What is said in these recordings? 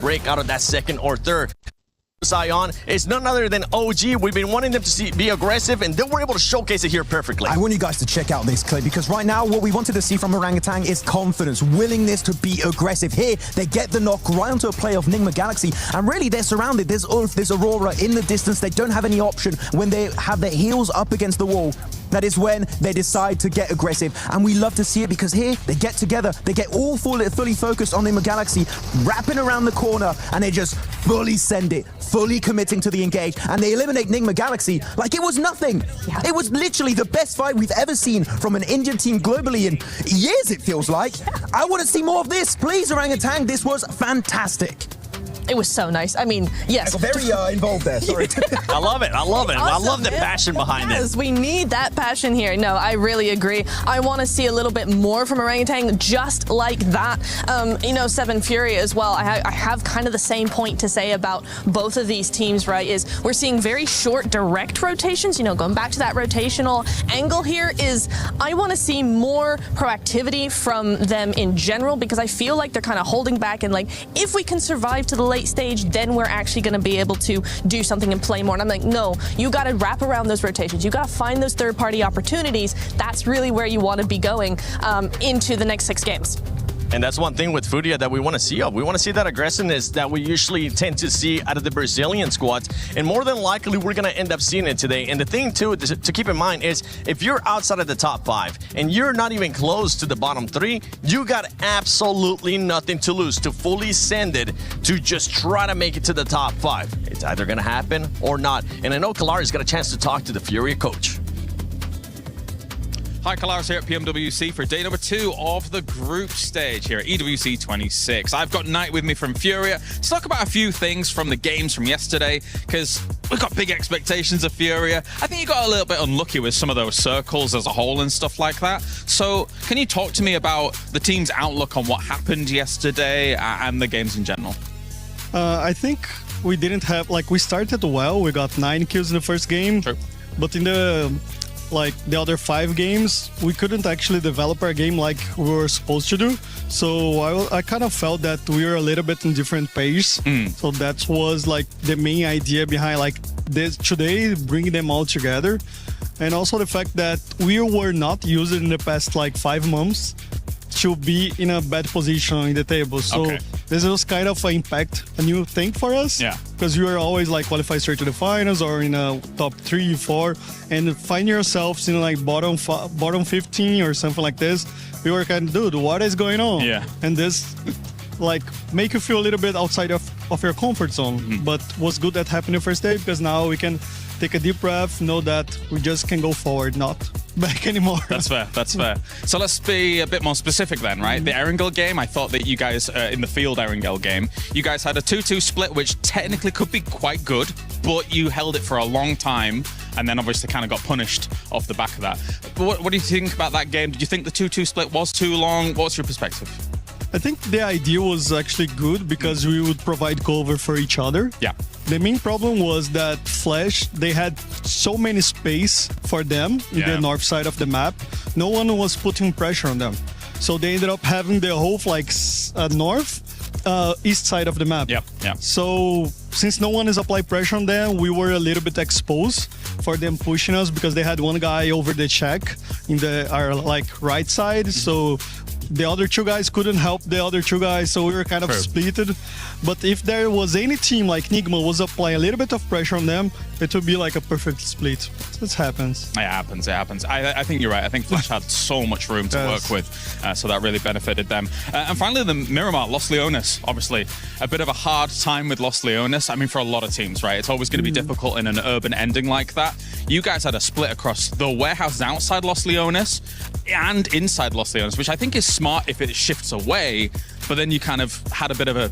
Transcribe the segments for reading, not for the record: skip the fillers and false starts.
break out of that second or third. Zion is none other than OG. We've been wanting them to be aggressive, and they were able to showcase it here perfectly. I want you guys to check out this clip, because right now what we wanted to see from Orangutan is confidence, willingness to be aggressive. Here, they get the knock right onto a play of Nigma Galaxy, and really they're surrounded. There's Ulf, there's Aurora in the distance. They don't have any option when they have their heels up against the wall. That is when they decide to get aggressive, and we love to see it, because here they get together, they get all fully focused on Nigma Galaxy, wrapping around the corner, and they just fully send it, fully committing to the engage, and they eliminate Nigma Galaxy like it was nothing. Yeah. It was literally the best fight we've ever seen from an Indian team globally in years, it feels like. I want to see more of this. Please, Orangutan, this was fantastic. It was so nice. I mean, yes. I got very involved there, sorry. I love it. I love it. Awesome, I love the passion behind yes, it. We need that passion here. No, I really agree. I want to see a little bit more from Orangutan, just like that. You know, Seven Fury as well. I have kind of the same point to say about both of these teams, right? Is we're seeing very short, direct rotations. You know, going back to that rotational angle here is I want to see more proactivity from them in general, because I feel like they're kind of holding back, and like, if we can survive to the late stage, then we're actually going to be able to do something and play more. And I'm like, no, you got to wrap around those rotations. You got to find those third-party opportunities. That's really where you want to be going into the next 6 games. And that's one thing with Furia that we want to see of. We want to see that aggressiveness that we usually tend to see out of the Brazilian squads. And more than likely, we're going to end up seeing it today. And the thing, too, to keep in mind is if you're outside of the top 5 and you're not even close to the bottom 3, you got absolutely nothing to lose to fully send it to just try to make it to the top 5. It's either going to happen or not. And I know Kalari's got a chance to talk to the Furia coach. Hi, Kalaris here at PMWC for day number 2 of the group stage here at EWC 26. I've got Knight with me from Furia to talk about a few things from the games from yesterday, because we've got big expectations of Furia. I think you got a little bit unlucky with some of those circles as a whole and stuff like that. So can you talk to me about the team's outlook on what happened yesterday and the games in general? I think we didn't have, like, we started well. We got 9 kills in the first game. True. But in the other 5 games, we couldn't actually develop our game like we were supposed to do. So I kind of felt that we were a little bit in different pace. So that was like the main idea behind like this today, bringing them all together. And also the fact that we were not used in the past like 5 months to be in a bad position in the table. So this was kind of an impact, a new thing for us. Yeah. Because you were always like qualified straight to the finals or in a top 3, 4, and find yourselves in like bottom 15 or something like this. We were kind of, dude, what is going on? Yeah. And this like make you feel a little bit outside of your comfort zone. But what's good that happened the first day, because now we can take a deep breath, know that we just can go forward, not back anymore. That's fair, that's fair. So let's be a bit more specific then, right? The Erangel game, I thought that you guys, in the field Erangel game, you guys had a 2-2 split, which technically could be quite good, but you held it for a long time, and then obviously kind of got punished off the back of that. But what do you think about that game? Did you think the 2-2 split was too long? What's your perspective? I think the idea was actually good, because we would provide cover for each other. Yeah. The main problem was that Flash, they had so many space for them in the north side of the map. No one was putting pressure on them. So they ended up having the whole like east side of the map. Yeah. So since no one is applying pressure on them, we were a little bit exposed for them pushing us, because they had one guy over the check in our like right side. So the other 2 guys couldn't help the other 2 guys, so we were kind of splitted. But if there was any team like Nigma was applying a little bit of pressure on them, it would be like a perfect split. This happens. It happens, it happens. I think you're right. I think Flash had so much room to work with, so that really benefited them. And finally, the Miramar, Los Leones. Obviously, a bit of a hard time with Los Leones. I mean, for a lot of teams, right? It's always going to be difficult in an urban ending like that. You guys had a split across the warehouses outside Los Leones and inside Los Leones, which I think is smart if it shifts away, but then you kind of had a bit of a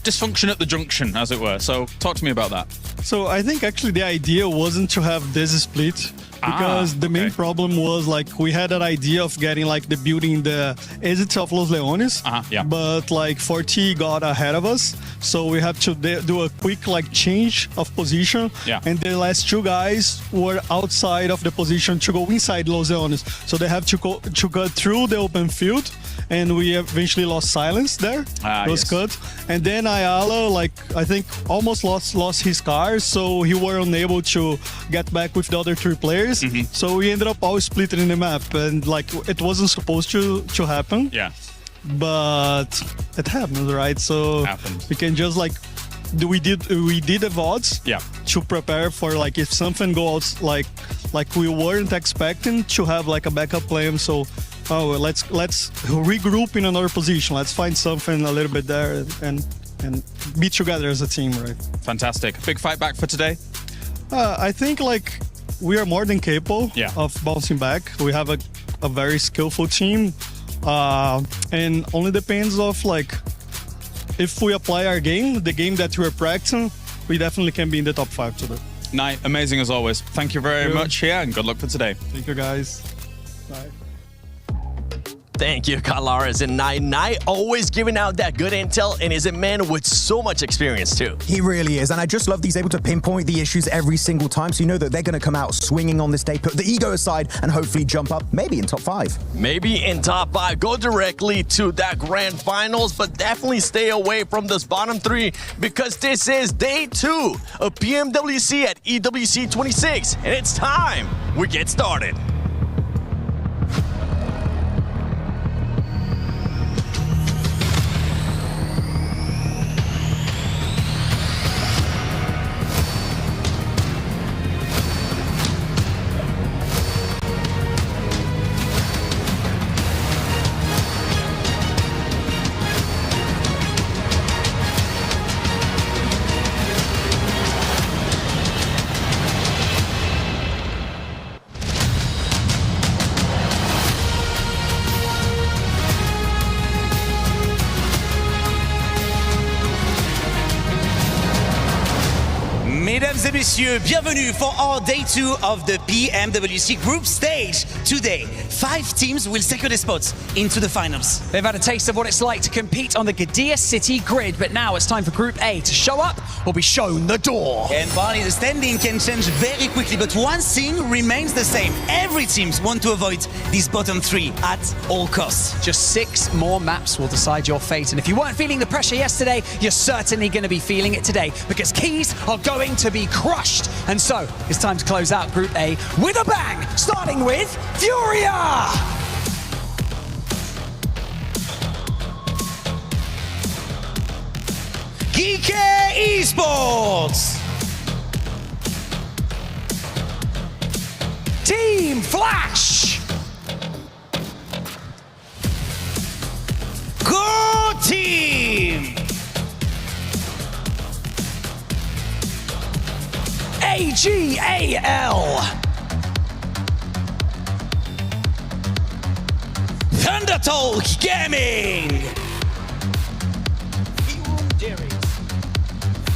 dysfunction at the junction, as it were. So talk to me about that. So I think actually the idea wasn't to have this split. because the main problem was like we had an idea of getting like the building the exits of Los Leones, but like 40 got ahead of us, so we had to do a quick like change of position, and the last two guys were outside of the position to go inside Los Leones, so they have to cut through the open field, and we eventually lost silence there. It was cut, and then Ayala, like I think almost lost his car, so he were unable to get back with the other 3 players. So we ended up all splitting in the map, and like it wasn't supposed to happen. But it happens, right? So we can just like we did the VODs to prepare for like if something goes like we weren't expecting to have like a backup plan. So let's regroup in another position. Let's find something a little bit there and be together as a team, right? Fantastic. Big fight back for today? I think like we are more than capable of bouncing back. We have a very skillful team, and only depends of like if we apply our game, the game that we're practicing, we definitely can be in the top 5 today. Night, amazing as always. Thank you very much here, and good luck for today. Thank you, guys. Bye. Thank you, Kalaras and Nai always giving out that good intel, and is a man with so much experience too. He really is, and I just love that he's able to pinpoint the issues every single time, so you know that they're going to come out swinging on this day, put the ego aside, and hopefully jump up, maybe in top 5. Maybe in top 5, go directly to that grand finals, but definitely stay away from this bottom 3, because this is day 2 of PMWC at EWC 26, and it's time we get started. Mesdames et messieurs, bienvenue for our day 2 of the PMWC group stage. Today, 5 teams will secure their spots into the finals. They've had a taste of what it's like to compete on the Gadir City grid, but now it's time for Group A to show up or be shown the door. And Barney, the standing can change very quickly, but one thing remains the same. Every team wants to avoid these bottom 3 at all costs. Just 6 more maps will decide your fate, and if you weren't feeling the pressure yesterday, you're certainly going to be feeling it today, because keys are going to be crushed. And so it's time to close out Group A with a bang, starting with Furia! Geeky Esports! Team Flash! Go Team! AGAL! Thundertalk Gaming!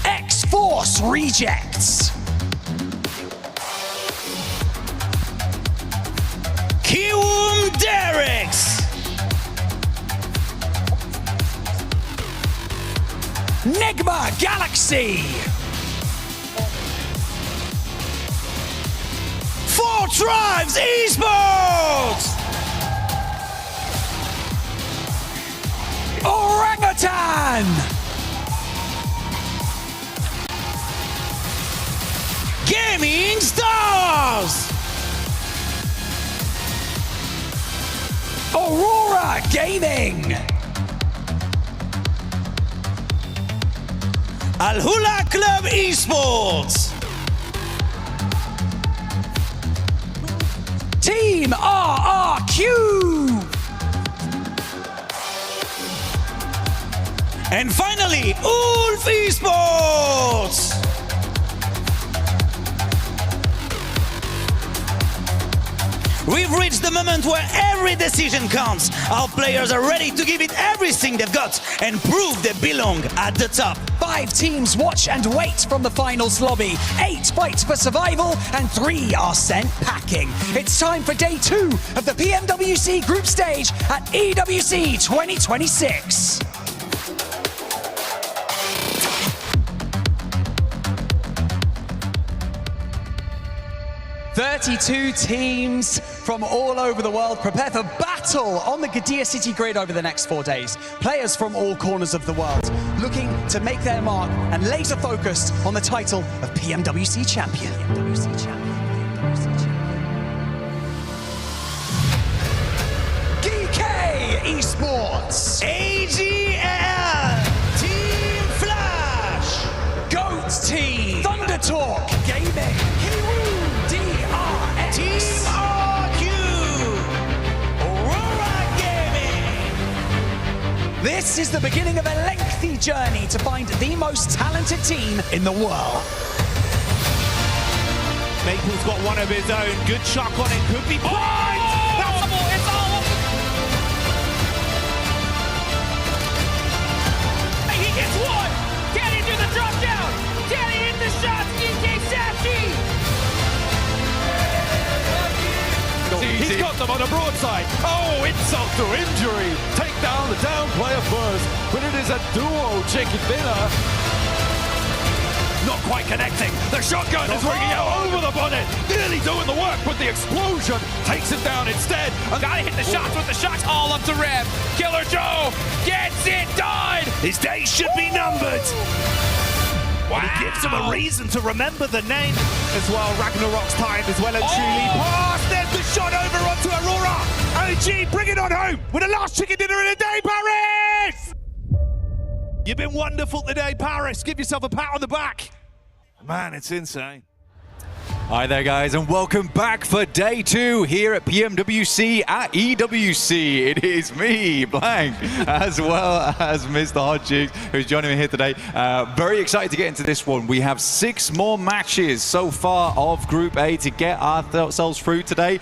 X-Force Rejects! Kiwum Derricks! Nigma Galaxy! 4 Tribes Esports! Orangutan! Gaming Stars! Aurora Gaming! Al Hula Club Esports! Team RRQ! And finally, Ulf Esports! We've reached the moment where every decision counts. Our players are ready to give it everything they've got and prove they belong at the top. 5 teams watch and wait from the finals lobby. 8 fight for survival and 3 are sent packing. It's time for day 2 of the PMWC group stage at EWC 2026. "32 teams from all over the world prepare for battle on the Gdynia City grid over the next 4 days. Players from all corners of the world looking to make their mark and laser focused on the title of PMWC champion. DK Esports, AGL, Team Flash, Goat Team, Thunder Talk Gaming, DRX, Team RQ, Aurora Gaming. This is the beginning of a lengthy journey to find the most talented team in the world. Maple's got one of his own. Good shot on it. Could be blind. It's all over. He gets one. Can he do the drop down? Can he hit the shots? DK Sachi. He's got them on a broadside. Oh, insult to injury. Take down the down player first. But it is a duo chicken dinner. Not quite connecting. The shotgun is ringing out over the bonnet. Nearly doing the work, but the explosion takes it down instead. And Gotta hit the shots with the shots all up to Rev. Killer Joe gets it done. his days should be numbered. Wow. It gives him a reason to remember the name as well. Ragnarok's time as well and truly passed. There's the shot over onto Aurora. OG, bring it on home with the last chicken dinner of the day, Paris! You've been wonderful today, Paris. Give yourself a pat on the back. Man, it's insane. Hi there, guys, and welcome back for day 2 here at PMWC at EWC. It is me, Blank, as well as Mr. Hot Chicks, who's joining me here today. Very excited to get into this one. We have 6 more matches so far of Group A to get ourselves through today.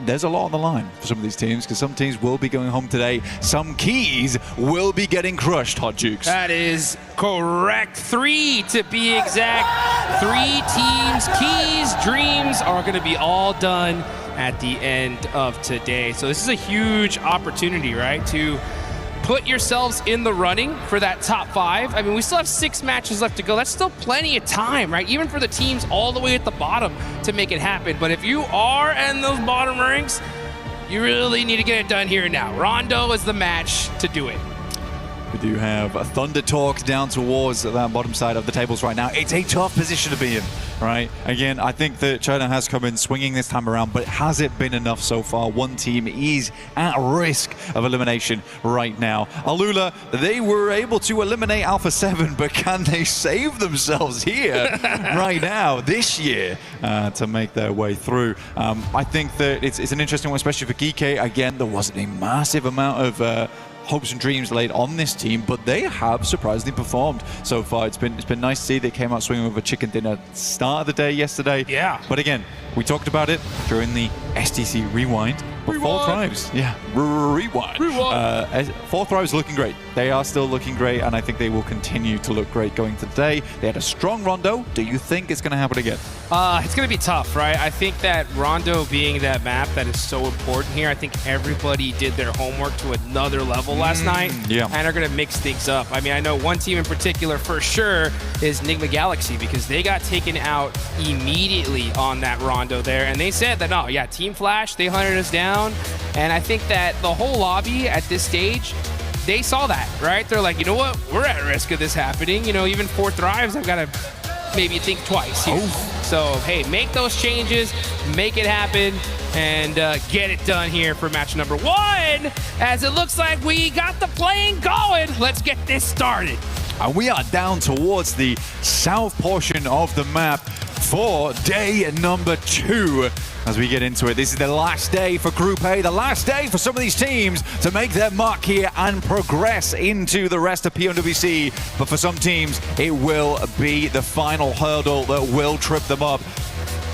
There's a lot on the line for some of these teams because some teams will be going home today. Some keys will be getting crushed, Hot Jukes. That is correct. 3 to be exact. 3 teams, keys, dreams are going to be all done at the end of today. So this is a huge opportunity, right, to put yourselves in the running for that top 5. I mean, we still have 6 matches left to go. That's still plenty of time, right? Even for the teams all the way at the bottom to make it happen. But if you are in those bottom ranks, you really need to get it done here and now. Rondo is the match to do it. We do have a Thunder Talk down towards that bottom side of the tables right now. It's a tough position to be in, right? Again, I think that China has come in swinging this time around, but has it been enough so far? One team is at risk of elimination right now. Alula, they were able to eliminate Alpha 7, but can they save themselves here right now, this year, to make their way through? I think that it's an interesting one, especially for Geeky. Again, there wasn't a massive amount of hopes and dreams laid on this team, but they have surprisingly performed so far. It's been nice to see they came out swinging with a chicken dinner start of the day yesterday. Yeah. But again, we talked about it during the STC Rewind. But Four Thrives, yeah, Rewind. Four Thrives looking great. They are still looking great, and I think they will continue to look great going to today. They had a strong Rondo. Do you think it's going to happen again? It's going to be tough, right? I think that Rondo being that map that is so important here, I think everybody did their homework to another level last night, and are going to mix things up. I mean, I know one team in particular for sure is Nigma Galaxy, because they got taken out immediately on that Rondo there, and they said that, no, yeah, Team Flash, they hunted us down, and I think that the whole lobby at this stage, they saw that, right? They're like, you know what? We're at risk of this happening. You know, even Four Thrives, I've got to maybe think twice here. So, hey, make those changes, make it happen, and get it done here for match number 1, as it looks like we got the playing going. Let's get this started. And we are down towards the south portion of the map for day number 2. As we get into it, this is the last day for Group A, the last day for some of these teams to make their mark here and progress into the rest of PMWC. But for some teams, it will be the final hurdle that will trip them up.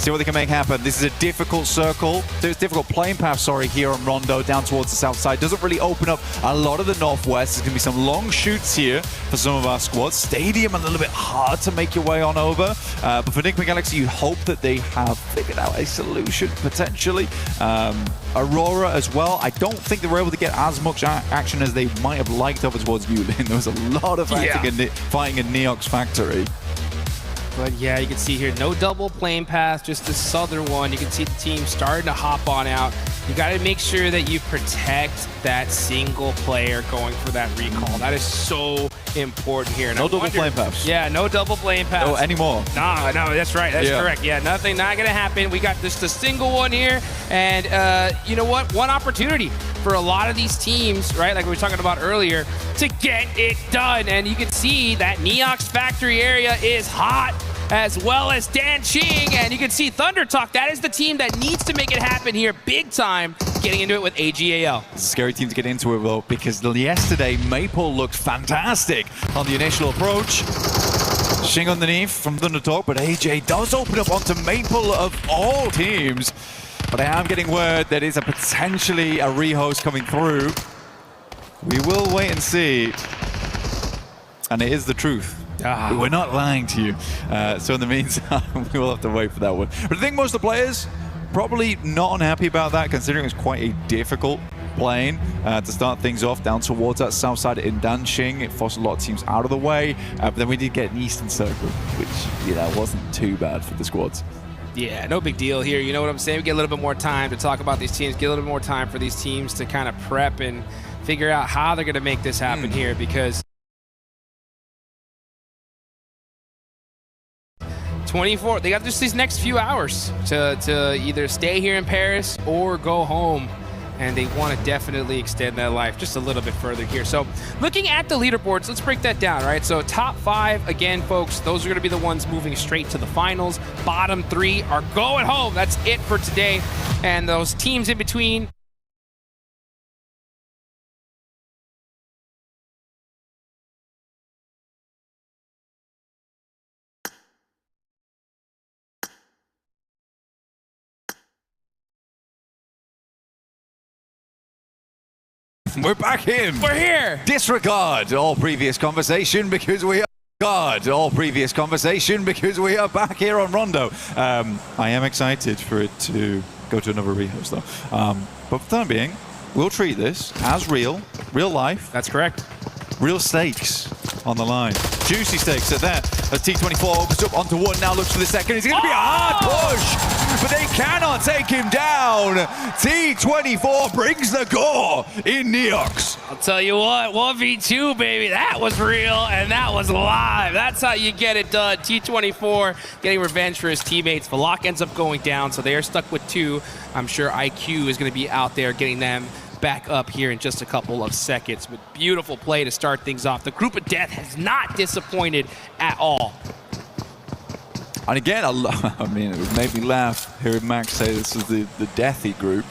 see what they can make happen. This is a difficult circle. There's difficult playing path, sorry, here on Rondo down towards the south side. Doesn't really open up a lot of the northwest. There's going to be some long shoots here for some of our squads. Stadium a little bit hard to make your way on over. But for Enigma Galaxy, you hope that they have figured out a solution, potentially. Aurora as well. I don't think they were able to get as much action as they might have liked over towards Yulin. There was a lot of fighting in Neox Factory. But yeah, you can see here, no double plane path, just the southern one. You can see the team starting to hop on out. You got to make sure that you protect that single player going for that recall. That is so important here. And no double plane paths. Yeah, no double plane paths. No, anymore. No, that's right. That's correct. Yeah, nothing, not going to happen. We got just a single one here. And you know what? One opportunity for a lot of these teams, right, like we were talking about earlier, to get it done. And you can see that Neox Factory area is hot, as well as Danqing, and you can see Thunder Talk. That is the team that needs to make it happen here big time, getting into it with AGAL. It's a scary team to get into it, though, because yesterday Maple looked fantastic on the initial approach. Xing underneath from Thunder Talk, but AJ does open up onto Maple of all teams. But I am getting word that is potentially a rehost coming through. We will wait and see. And it is the truth. We're not lying to you. So in the meantime, we will have to wait for that one. But I think most of the players probably not unhappy about that, considering it's quite a difficult plane to start things off down towards that south side in Danqing. It forced a lot of teams out of the way. But then we did get an eastern circle, which, you know, wasn't too bad for the squads. Yeah, no big deal here. You know what I'm saying? We get a little bit more time to talk about these teams, get a little bit more time for these teams to kind of prep and figure out how they're going to make this happen here, because 24, they got just these next few hours to either stay here in Paris or go home, and they want to definitely extend that life just a little bit further here. So looking at the leaderboards, let's break that down, right? So top 5, again, folks, those are going to be the ones moving straight to the finals. Bottom 3 are going home. That's it for today. And those teams in between, We're back in. we're here. Disregard all previous conversation because we are back here on Rondo. I am excited for it to go to another rehost though. But for the time being, we'll treat this as real life. That's correct. Real stakes on the line. Juicy stakes at that. As T24 opens up onto one, now looks for the second. It's going to be a hard push, but they cannot take him down. T24 brings the gore in Neox. I'll tell you what, 1v2, baby, that was real and that was live. That's how you get it done. T24 getting revenge for his teammates. Valak ends up going down, so they are stuck with 2. I'm sure IQ is going to be out there getting them back up here in just a couple of seconds. With beautiful play to start things off. The group of death has not disappointed at all. And again, I mean, it made me laugh hearing Max say this is the deathy group.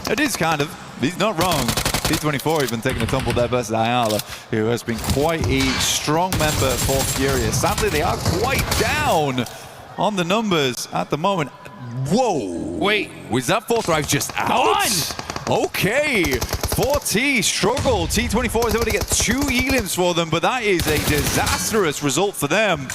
It is kind of. He's not wrong. T24 even taking a tumble there versus Ayala, who has been quite a strong member for Furious. Sadly, they are quite down on the numbers at the moment. Whoa! Wait. Was that 4th drive just out? Okay. 4T struggled. T24 is able to get 2 elims for them, but that is a disastrous result for them.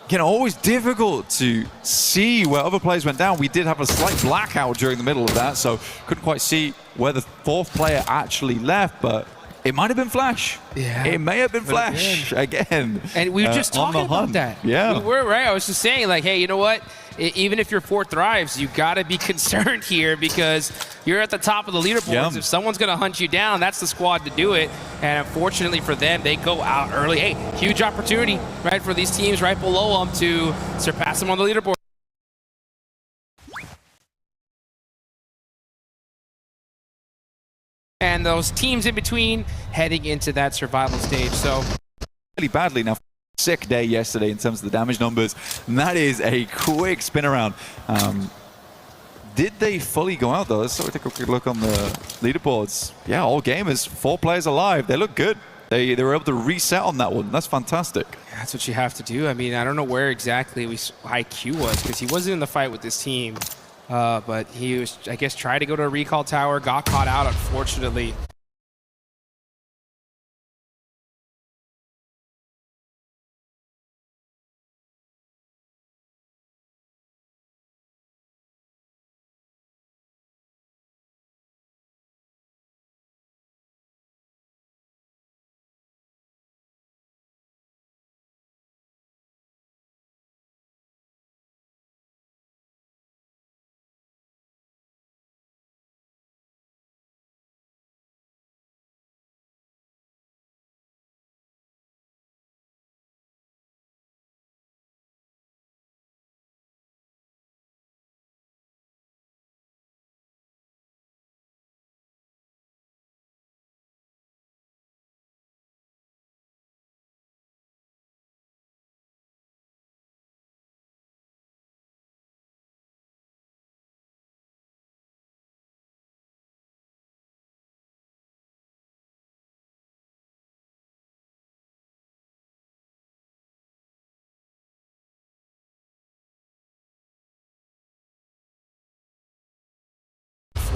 You know, always difficult to see where other players went down. We did have a slight blackout during the middle of that, so couldn't quite see where the 4th player actually left, but it might have been Flash. Yeah. It may have been Flash again. And we were just talking about that. Yeah. We were, right? I was just saying, like, hey, you know what? Even if you're 4th drives, you got to be concerned here because you're at the top of the leaderboards. Yeah. If someone's going to hunt you down, that's the squad to do it. And unfortunately for them, they go out early. Hey, huge opportunity, right, for these teams right below them to surpass them on the leaderboard. And those teams in between heading into that survival stage. So really badly now. Sick day yesterday in terms of the damage numbers, and that is a quick spin around. Did they fully go out though? Let's take a quick look on the leaderboards. Yeah, all gamers, 4 players alive. They look good. They were able to reset on that one. That's fantastic. That's what you have to do. I mean, I don't know where exactly IQ was, because he wasn't in the fight with this team. But he was, I guess, tried to go to a recall tower, got caught out, unfortunately.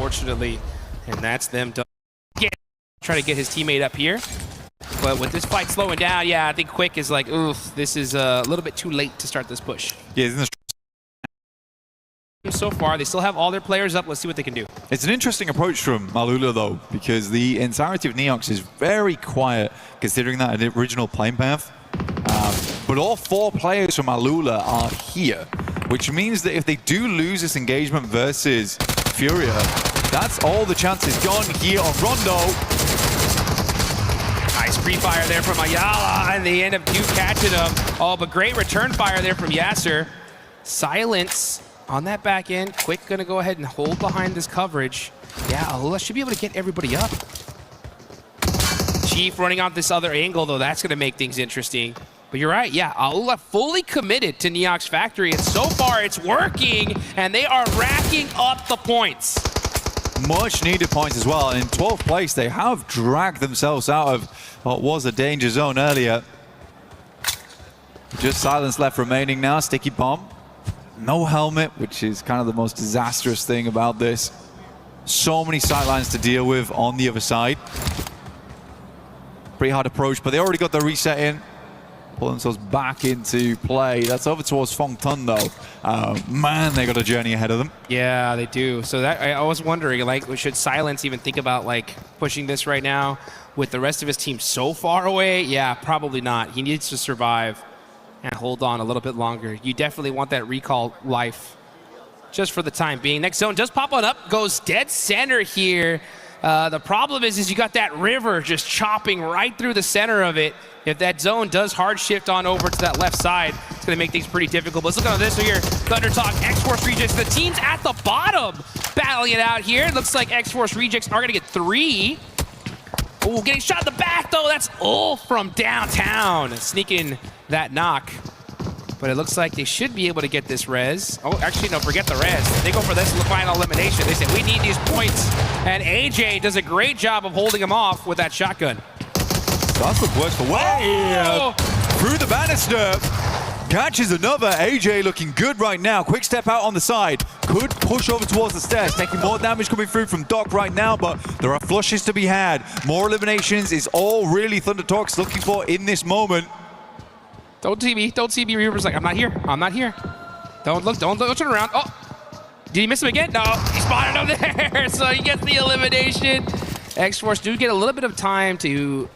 Unfortunately, and that's them done. Try to get his teammate up here. But with this fight slowing down, yeah, I think Quick is like, oof, this is a little bit too late to start this push. Yeah, so far, they still have all their players up. Let's see what they can do. it's an interesting approach from Malula, though, because the entirety of Neox is very quiet, considering that original playing path. But all 4 players from Malula are here, which means that if they do lose this engagement versus Furia, that's all the chances gone here on Rondo. Nice pre-fire there from Ayala, and they end up catching him. Oh, but great return fire there from Yasser. Silence on that back end. Quick gonna go ahead and hold behind this coverage. Yeah, Alula should be able to get everybody up. Chief running out this other angle, though, that's gonna make things interesting. But you're right, yeah, Alula fully committed to Neox Factory, and so far it's working, and they are racking up the points. Much needed points as well. In 12th place, they have dragged themselves out of what was a danger zone earlier. Just silence left remaining now. Sticky bomb. No helmet, which is kind of the most disastrous thing about this. So many sidelines to deal with on the other side. Pretty hard approach, but they already got the reset in. Pull themselves back into play. That's over towards Fong Tun, though. Man, they got a journey ahead of them. Yeah, they do. So that I was wondering, like, should Silence even think about like pushing this right now with the rest of his team so far away? Yeah, probably not. He needs to survive and hold on a little bit longer. You definitely want that recall life just for the time being. Next zone does pop on up, goes dead center here. The problem is you got that river just chopping right through the center of it. If that zone does hard shift on over to that left side, it's going to make things pretty difficult. But let's look at this here. Thunder Talk, X-Force Rejects. The team's at the bottom battling it out here. It looks like X-Force Rejects are going to get 3. Oh, getting shot in the back, though. That's Ulf from downtown. Sneaking that knock. But it looks like they should be able to get this res. Oh, actually, no, forget the res. They go for this final elimination. They say, we need these points. And AJ does a great job of holding him off with that shotgun. That's what works for way through the banister. Catches another. AJ looking good right now. Quick step out on the side. Could push over towards the stairs. Taking more damage coming through from Doc right now, but there are flushes to be had. More eliminations is all really Thunder Talk's looking for in this moment. Don't see me. Don't see me. Reaper's like, I'm not here. I'm not here. Don't look. Don't turn around. Oh, did he miss him again? No, he spotted him there. So he gets the elimination. X-Force do get a little bit of time to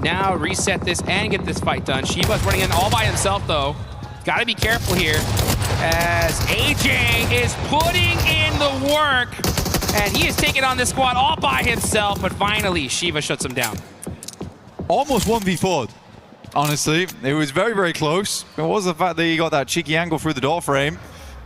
now reset this and get this fight done. Shiba's running in all by himself, though. Got to be careful here as AJ is putting in the work, and he is taking on this squad all by himself. But finally, Shiba shuts him down. Almost 1v4. Honestly, it was very, very close. It was the fact that he got that cheeky angle through the door frame.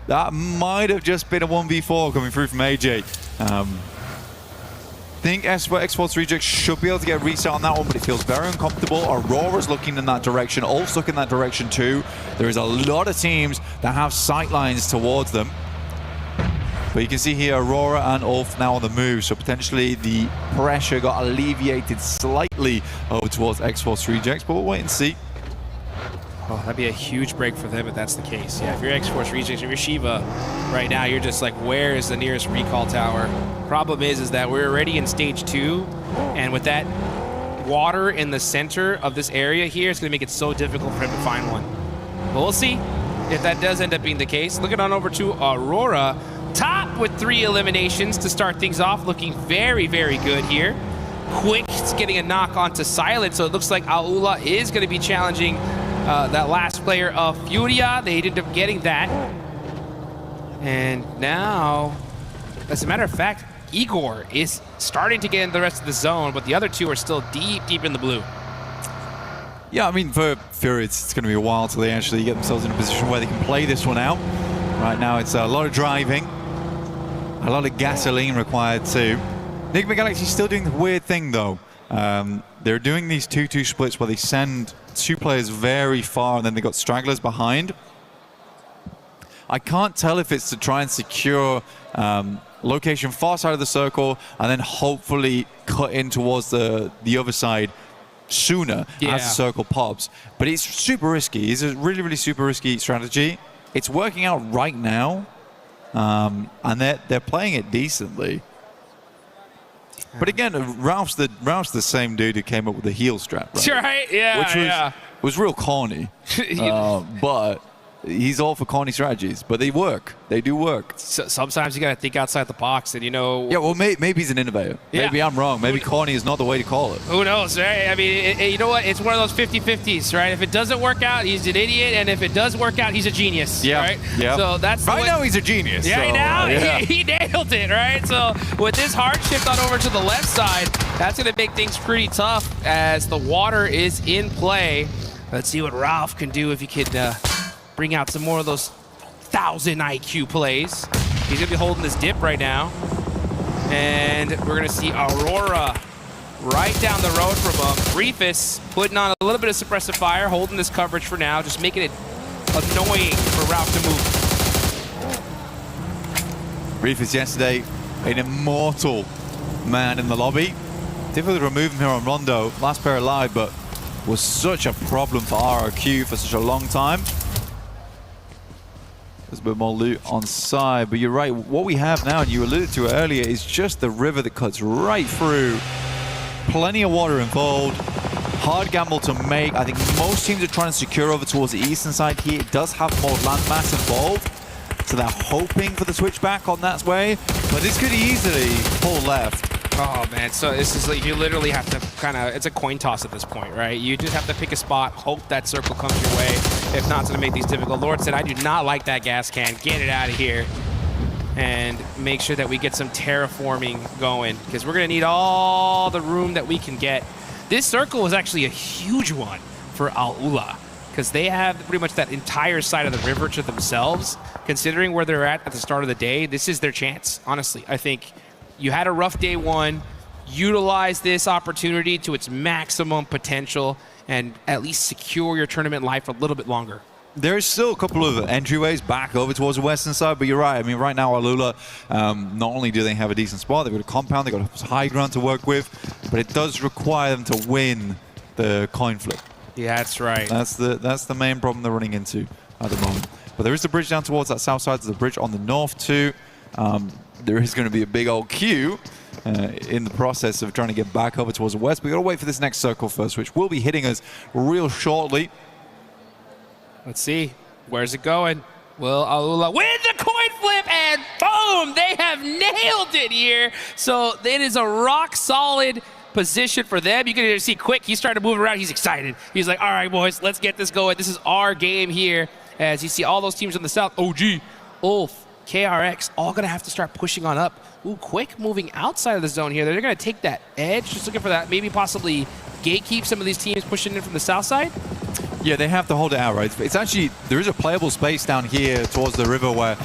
That might have just been a 1v4 coming through from AJ. I think X-Force Rejects should be able to get a reset on that one, but it feels very uncomfortable. Aurora's looking in that direction. Ulf's looking in that direction too. There is a lot of teams that have sight lines towards them. But you can see here Aurora and Ulf now on the move, so potentially the pressure got alleviated slightly over towards X-Force Rejects, but we'll wait and see. Oh, that'd be a huge break for them if that's the case. Yeah, if you're X-Force Rejects, if you're Shiva, right now you're just like, where is the nearest recall tower? Problem is that we're already in stage 2, and with that water in the center of this area here, it's going to make it so difficult for him to find one. But we'll see if that does end up being the case. Looking on over to Aurora, top with 3 eliminations to start things off, looking very, very good here. Quick, it's getting a knock onto Silent, so it looks like Aula is going to be challenging that last player of Furia. They ended up getting that. And now, as a matter of fact, Igor is starting to get in the rest of the zone, but the other 2 are still deep, deep in the blue. Yeah, I mean, for Fury, it's going to be a while till they actually get themselves in a position where they can play this one out. Right now, it's a lot of driving, a lot of gasoline required too. Enigma Galaxy's still doing the weird thing, though. They're doing these 2-2 splits where they send 2 players very far, and then they got stragglers behind. I can't tell if it's to try and secure location far side of the circle, and then hopefully cut in towards the other side sooner as the circle pops. But it's super risky. It's a really, really super risky strategy. It's working out right now, and they're playing it decently. But again, Ralph's the same dude who came up with the heel strap, right? Right? Yeah, Which was real corny. But he's all for corny strategies, but they work. They do work. So, sometimes you got to think outside the box, and you know. Yeah, well, maybe he's an innovator. Yeah. Maybe I'm wrong. Maybe corny is not the way to call it. Who knows, right? I mean, you know what? It's one of those 50-50s, right? If it doesn't work out, he's an idiot, and if it does work out, he's a genius, right? Yeah. So that's right now he's a genius. Yeah, so, now yeah. he nailed it, right? So with this hard shift on over to the left side, that's going to make things pretty tough as the water is in play. Let's see what Ralph can do if he can bring out some more of those 1,000 IQ plays. He's going to be holding this dip right now. And we're going to see Aurora right down the road from him. Reefus putting on a little bit of suppressive fire, holding this coverage for now, just making it annoying for Ralph to move. Reefus yesterday, an immortal man in the lobby. Difficult to remove him here on Rondo. Last pair alive, but was such a problem for RRQ for such a long time. There's a bit more loot on side, but you're right. What we have now, and you alluded to it earlier, is just the river that cuts right through. Plenty of water involved. Hard gamble to make. I think most teams are trying to secure over towards the eastern side here. It does have more landmass involved, so they're hoping for the switchback on that way, but this could easily pull left. Oh, man. So this is like, you literally have to kind of, it's a coin toss at this point, right? You just have to pick a spot, hope that circle comes your way. If not, it's going to make these difficult. Lord said, I do not like that gas can. Get it out of here. And make sure that we get some terraforming going, because we're going to need all the room that we can get. This circle was actually a huge one for Al-Ula, because they have pretty much that entire side of the river to themselves. Considering where they're at the start of the day, this is their chance, honestly. I think you had a rough day one, utilize this opportunity to its maximum potential, and at least secure your tournament life a little bit longer. There's still a couple of entryways back over towards the western side, but you're right. I mean, right now, Alula, not only do they have a decent spot, they've got a compound, they've got a high ground to work with, but it does require them to win the coin flip. Yeah, that's right. That's the main problem they're running into at the moment. But there is the bridge down towards that south side. There's a bridge on the north too. There is going to be a big old queue in the process of trying to get back over towards the west. But we've got to wait for this next circle first, which will be hitting us real shortly. Let's see. Where's it going? Will Alula win the coin flip? And boom! They have nailed it here. So it is a rock solid position for them. You can see Quick. He's starting to move around. He's excited. He's like, all right, boys, let's get this going. This is our game here. As you see all those teams on the south, OG, Ulf, KRX, all going to have to start pushing on up. Ooh, Quick moving outside of the zone here. They're going to take that edge, just looking for that, maybe possibly gatekeep some of these teams pushing in from the south side. Yeah, they have to hold it out, right? It's actually, there is a playable space down here towards the river where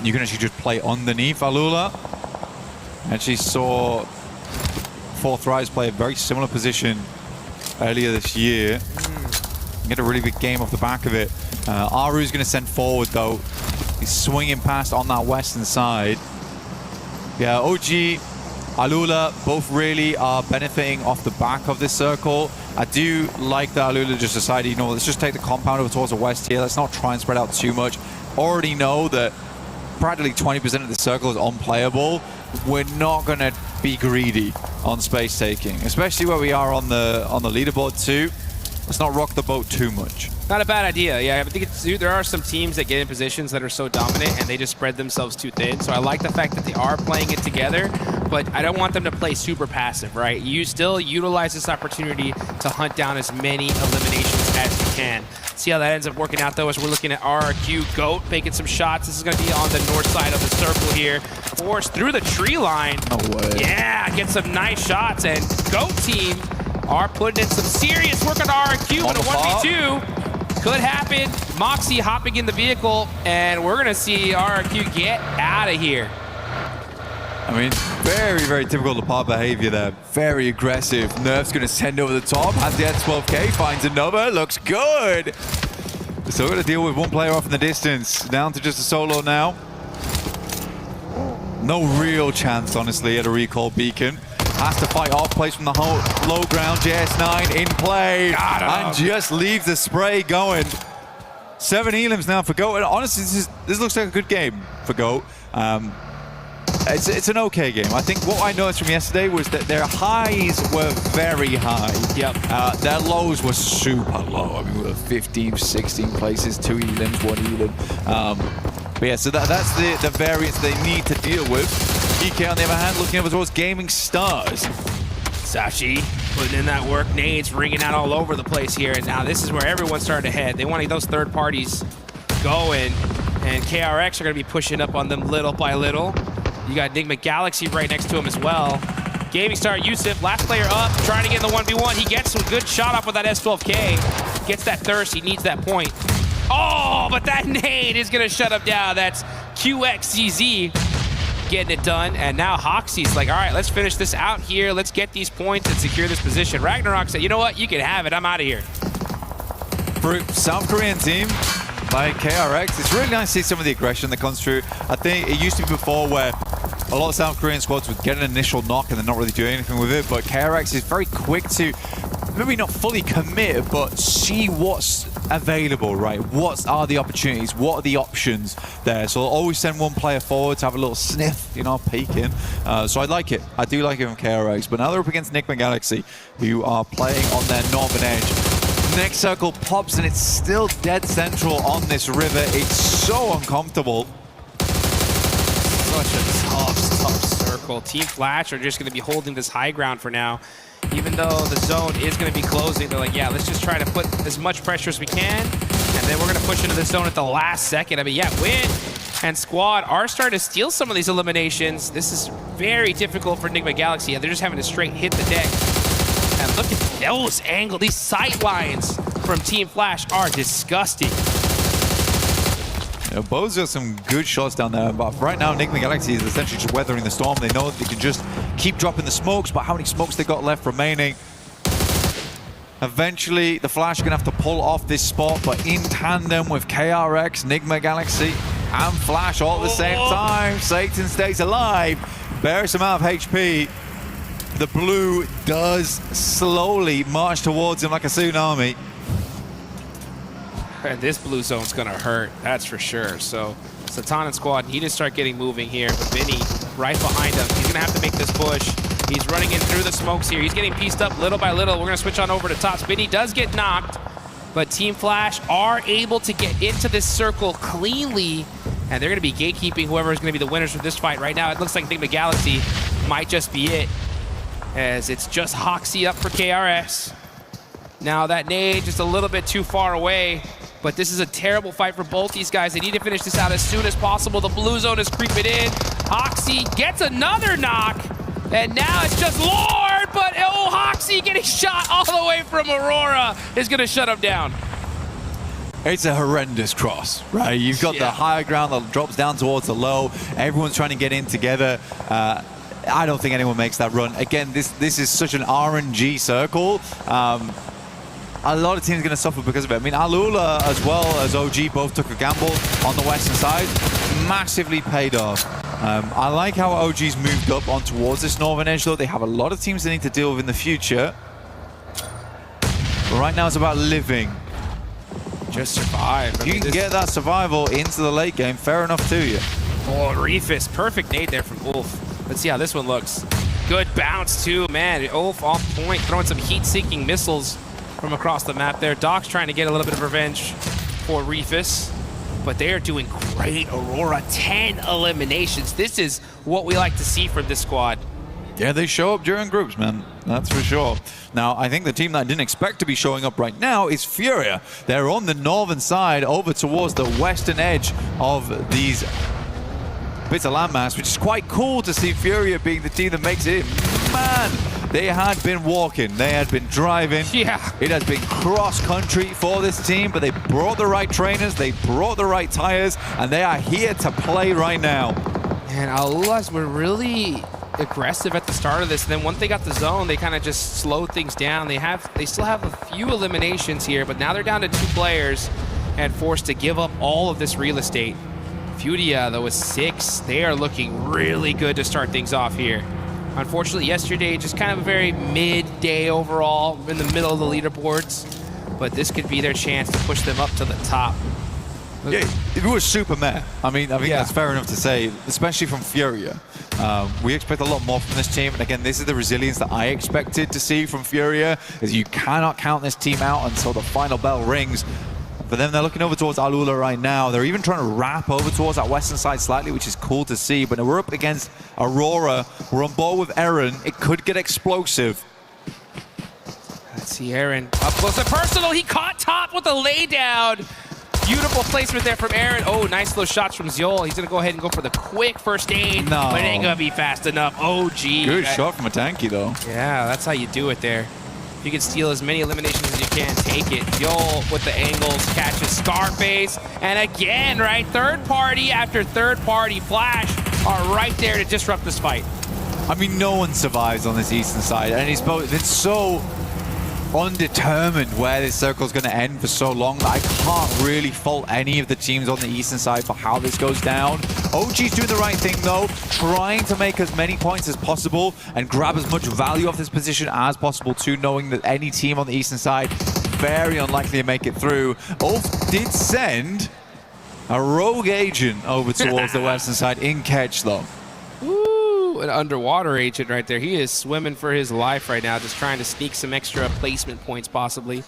you can actually just play underneath Alula. Actually saw Fourth Rise play a very similar position earlier this year. Get a really big game off the back of it. Aru's going to send forward, though. He's swinging past on that western side. Yeah, OG, Alula, both really are benefiting off the back of this circle. I do like that Alula just decided, you know, let's just take the compound over towards the west here. Let's not try and spread out too much. Already know that practically 20% of the circle is unplayable. We're not going to be greedy on space taking, especially where we are on the leaderboard too. Let's not rock the boat too much. Not a bad idea. Yeah, I think there are some teams that get in positions that are so dominant and they just spread themselves too thin. So I like the fact that they are playing it together, but I don't want them to play super passive, right? You still utilize this opportunity to hunt down as many eliminations as you can. See how that ends up working out, though, as we're looking at RRQ Goat making some shots. This is going to be on the north side of the circle here. Forced through the tree line. No way. Yeah, get some nice shots, and Goat team are putting in some serious work on RRQ, but a 1v2 could happen. Moxie hopping in the vehicle, and we're going to see RRQ get out of here. I mean, very, very typical Lepar behavior there. Very aggressive. Nerf's going to send over the top. Has the S12K, finds another. Looks good. Still got to deal with one player off in the distance. Down to just a solo now. No real chance, honestly, at a recall beacon. Has to fight off, plays from the low ground. JS9 in play. And just leaves the spray going. 7 elims now for GOAT. And honestly, this looks like a good game for GOAT. It's an okay game. I think what I noticed from yesterday was that their highs were very high. Yep. Their lows were super low. I mean, we were 15, 16 places, 2 elims, 1 elim. But yeah, so that's the variance they need to deal with. EK, on the other hand, looking over towards Gaming Stars. Sashi putting in that work. Nades ringing out all over the place here. And now this is where everyone's starting to head. They want those third parties going. And KRX are going to be pushing up on them little by little. You got Enigma Galaxy right next to him as well. Gaming Star Yusuf, last player up, trying to get in the 1v1. He gets some good shot off with that S12K. Gets that thirst. He needs that point. Oh, but that nade is going to shut him down. That's QXCZ getting it done. And now Hoxie's like, all right, let's finish this out here. Let's get these points and secure this position. Ragnarok said, you know what? You can have it. I'm out of here. For South Korean team, like KRX, it's really nice to see some of the aggression that comes through. I think it used to be before where a lot of South Korean squads would get an initial knock and then not really do anything with it, but KRX is very quick to maybe not fully commit, but see what's available, right? What are the opportunities? What are the options there? So I'll always send one player forward to have a little sniff, you know, peek in. So I like it. I do like it from KRX, but now they're up against Enigma Galaxy, who are playing on their northern edge. Next circle pops and it's still dead central on this river. It's so uncomfortable. Such a tough circle. Team Flash are just going to be holding this high ground for now. Even though the zone is going to be closing, they're like, yeah, let's just try to put as much pressure as we can. And then we're going to push into the zone at the last second. I mean, yeah, Win and Squad are starting to steal some of these eliminations. This is very difficult for Enigma Galaxy. Yeah, they're just having to straight hit the deck. And look at those angles. These sight lines from Team Flash are disgusting. You know, Bo's got some good shots down there, but right now Enigma Galaxy is essentially just weathering the storm. They know that they can just keep dropping the smokes, but how many smokes they got left remaining? Eventually, the Flash are going to have to pull off this spot, but in tandem with KRX, Enigma Galaxy, and Flash all at the same time. Satan stays alive, bears amount of HP. The blue does slowly march towards him like a tsunami. And this blue zone's going to hurt, that's for sure. So Satan and Squad need to start getting moving here. But Vinny right behind him. He's going to have to make this push. He's running in through the smokes here. He's getting pieced up little by little. We're going to switch on over to top. Vinny does get knocked, but Team Flash are able to get into this circle cleanly. And they're going to be gatekeeping whoever is going to be the winners of this fight. Right now, it looks like Enigma Galaxy might just be it, as it's just Hoxie up for KRS. Now that nade just a little bit too far away, but this is a terrible fight for both these guys. They need to finish this out as soon as possible. The blue zone is creeping in. Hoxie gets another knock, and now it's just Lord, but oh, Hoxie getting shot all the way from Aurora is gonna shut him down. It's a horrendous cross, right? You've got the higher ground that drops down towards the low. Everyone's trying to get in together. I don't think anyone makes that run. Again, this is such an RNG circle. A lot of teams are going to suffer because of it. I mean, Alula as well as OG both took a gamble on the western side. Massively paid off. I like how OG's moved up on towards this northern edge, though. They have a lot of teams they need to deal with in the future. But right now it's about living. Just survive. If you can get that survival into the late game, fair enough to you. Oh, Reefus, perfect nade there from Ulf. Let's see how this one looks. Good bounce too, man. Ulf off point, throwing some heat-seeking missiles from across the map there. Doc's trying to get a little bit of revenge for Reefus, but they are doing great. Aurora, 10 eliminations. This is what we like to see from this squad. Yeah, they show up during groups, man. That's for sure. Now, I think the team that I didn't expect to be showing up right now is Furia. They're on the northern side over towards the western edge of these bits of landmass, which is quite cool to see Furia being the team that makes it. Man, they had been walking. They had been driving. Yeah. It has been cross-country for this team, but they brought the right trainers, they brought the right tires, and they are here to play right now. And Alulas were really aggressive at the start of this, and then once they got the zone, they kind of just slowed things down. They still have a few eliminations here, but now they're down to 2 players and forced to give up all of this real estate. Furia, though, with 6. They are looking really good to start things off here. Unfortunately, yesterday, just kind of a very midday overall in the middle of the leaderboards, but this could be their chance to push them up to the top. Yeah, it was super meh. I think that's fair enough to say, especially from Furia. We expect a lot more from this team, and again, this is the resilience that I expected to see from Furia, is you cannot count this team out until the final bell rings. For them, they're looking over towards Alula right now. They're even trying to wrap over towards that western side slightly, which is cool to see, but we're up against Aurora. We're on board with Eren. It could get explosive. Let's see Eren up close and personal. He caught top with a laydown. Beautiful placement there from Eren. Oh, nice little shots from Ziol. He's going to go ahead and go for the quick first aid. No. But it ain't going to be fast enough. Oh, gee. Good shot from a tanky, though. Yeah, that's how you do it there. You can steal as many eliminations as you can, take it. Ziol with the angles, catches Scarface. And again, right, third party after third party. Flash are right there to disrupt this fight. I mean, no one survives on this eastern side, and it's so undetermined where this circle is going to end for so long that I can't really fault any of the teams on the eastern side for how this goes down. OG's doing the right thing, though, trying to make as many points as possible and grab as much value off this position as possible too, knowing that any team on the eastern side very unlikely to make it through. Ulf did send a rogue agent over towards the western side in catch, though. An underwater agent right there. He is swimming for his life right now, just trying to sneak some extra placement points possibly.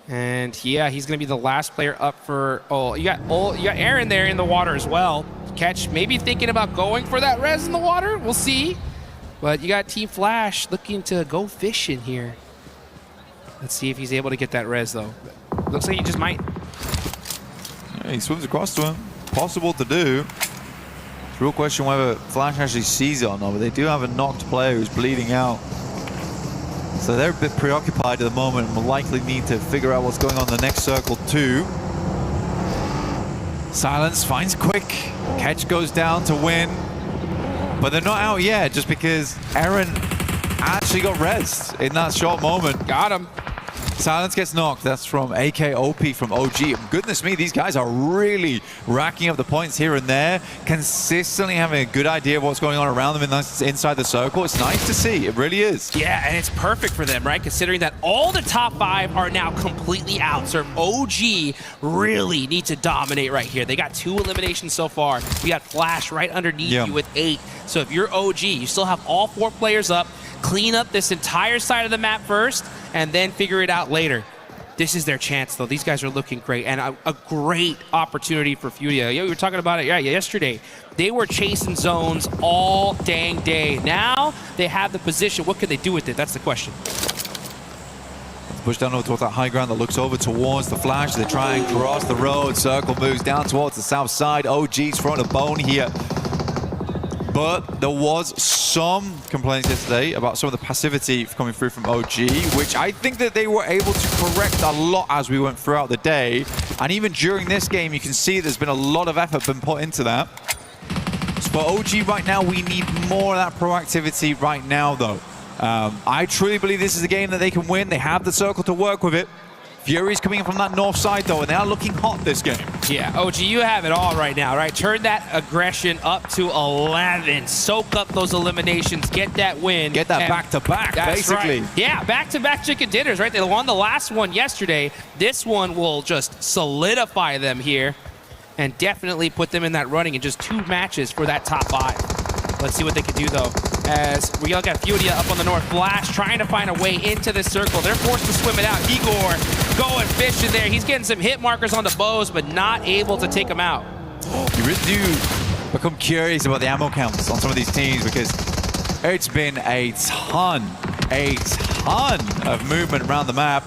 And yeah, he's going to be the last player up for... you got Eren there in the water as well. Catch maybe thinking about going for that res in the water. We'll see. But you got Team Flash looking to go fishing here. Let's see if he's able to get that res though. Looks like he just might. Yeah, he swims across to him. Possible to do. It's a real question whether Flash actually sees it or not, but they do have a knocked player who's bleeding out. So they're a bit preoccupied at the moment and will likely need to figure out what's going on in the next circle too. Silence finds Quick. Catch goes down to win. But they're not out yet just because Eren actually got rezzed in that short moment. Got him. Silence gets knocked. That's from AKOP from OG. Goodness me, these guys are really racking up the points here and there, consistently having a good idea of what's going on around them inside the circle. It's nice to see. It really is. Yeah, and it's perfect for them, right? Considering that all the top 5 are now completely out. So OG really need to dominate right here. They got 2 eliminations so far. We got Flash right underneath you with 8. So if you're OG, you still have all 4 players up. Clean up this entire side of the map first, and then figure it out later. This is their chance, though. These guys are looking great, and a great opportunity for Furia. We were talking about it yesterday. They were chasing zones all dang day. Now they have the position. What can they do with it? That's the question. Push down over towards that high ground that looks over towards the Flash. They try and cross the road. Circle moves down towards the south side. OG's throwing a bone here. But there was some complaints yesterday about some of the passivity coming through from OG, which I think that they were able to correct a lot as we went throughout the day. And even during this game, you can see there's been a lot of effort been put into that. So for OG right now, we need more of that proactivity right now, though. I truly believe this is a game that they can win. They have the circle to work with it. Fury's coming in from that north side, though, and they are looking hot this game. Yeah, OG, you have it all right now, right? Turn that aggression up to 11. Soak up those eliminations. Get that win. Get that back-to-back, basically. Right. Yeah, back-to-back chicken dinners, right? They won the last one yesterday. This one will just solidify them here and definitely put them in that running in just 2 matches for that top 5. Let's see what they can do, though. As we all got Furia up on the north, Flash trying to find a way into this circle. They're forced to swim it out. Igor going fishing there. He's getting some hit markers on the bows, but not able to take them out. You really do become curious about the ammo counts on some of these teams because it's been a ton of movement around the map.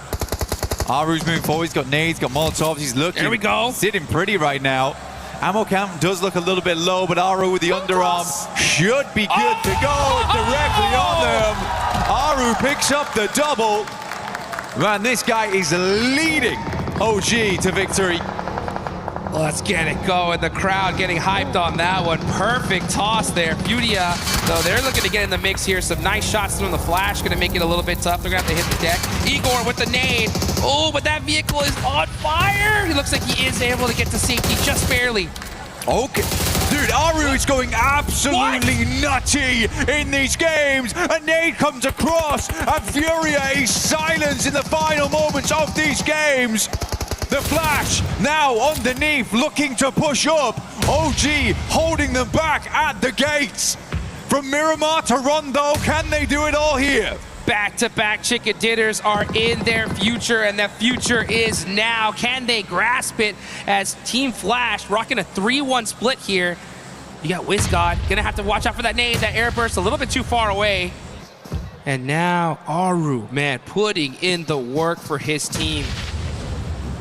Aru's moving forward. He's got nades, got molotovs. He's looking. There we go. Sitting pretty right now. Ammo count does look a little bit low, but Aru with the underarm should be good to go directly on them. Aru picks up the double. Man, this guy is leading OG to victory. Let's get it going. The crowd getting hyped on that one. Perfect toss there. Furia, though, they're looking to get in the mix here. Some nice shots from the Flash. Going to make it a little bit tough. They're going to have to hit the deck. Igor with the nade. Oh, but that vehicle is on fire. He looks like he is able to get to safety just barely. Okay. Dude, Aru is going absolutely nutty in these games. A nade comes across, and Furia is silenced in the final moments of these games. The Flash now underneath, looking to push up. OG holding them back at the gates. From Miramar to Rondo, can they do it all here? Back-to-back chicken dinners are in their future, and that future is now. Can they grasp it as Team Flash rocking a 3-1 split here? You got WizGod, gonna have to watch out for that nade, that air burst a little bit too far away. And now Aru, man, putting in the work for his team.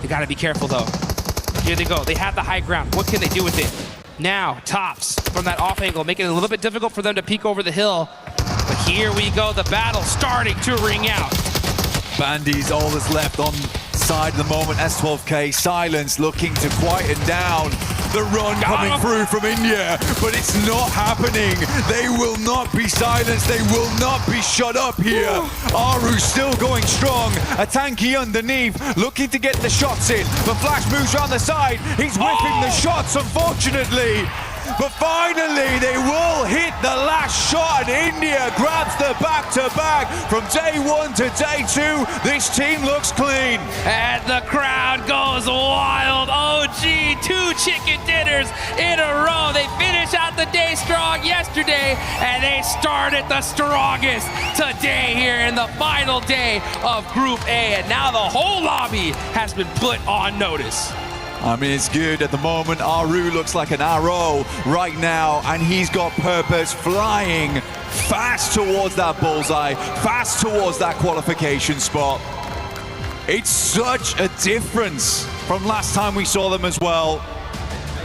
They gotta be careful though. Here they go, they have the high ground. What can they do with it? Now, Tops from that off angle, making it a little bit difficult for them to peek over the hill. But here we go, the battle starting to ring out. Bandy's all that's left on side of the moment. S12K, Silence looking to quieten down the run coming through from India, but it's not happening. They will not be silenced. They will not be shut up here. Aru still going strong. A tanky underneath, looking to get the shots in, but Flash moves around the side. He's whipping the shots, unfortunately. But finally, they will hit the last shot, and India grabs the back-to-back. From day 1 to day 2, this team looks clean. And the crowd goes wild. OG, 2 chicken dinners in a row. They finish out the day strong yesterday, and they started the strongest today here in the final day of Group A. And now the whole lobby has been put on notice. I mean, it's good at the moment. Aru looks like an arrow right now, and he's got purpose, flying fast towards that bullseye, fast towards that qualification spot. It's such a difference from last time we saw them as well.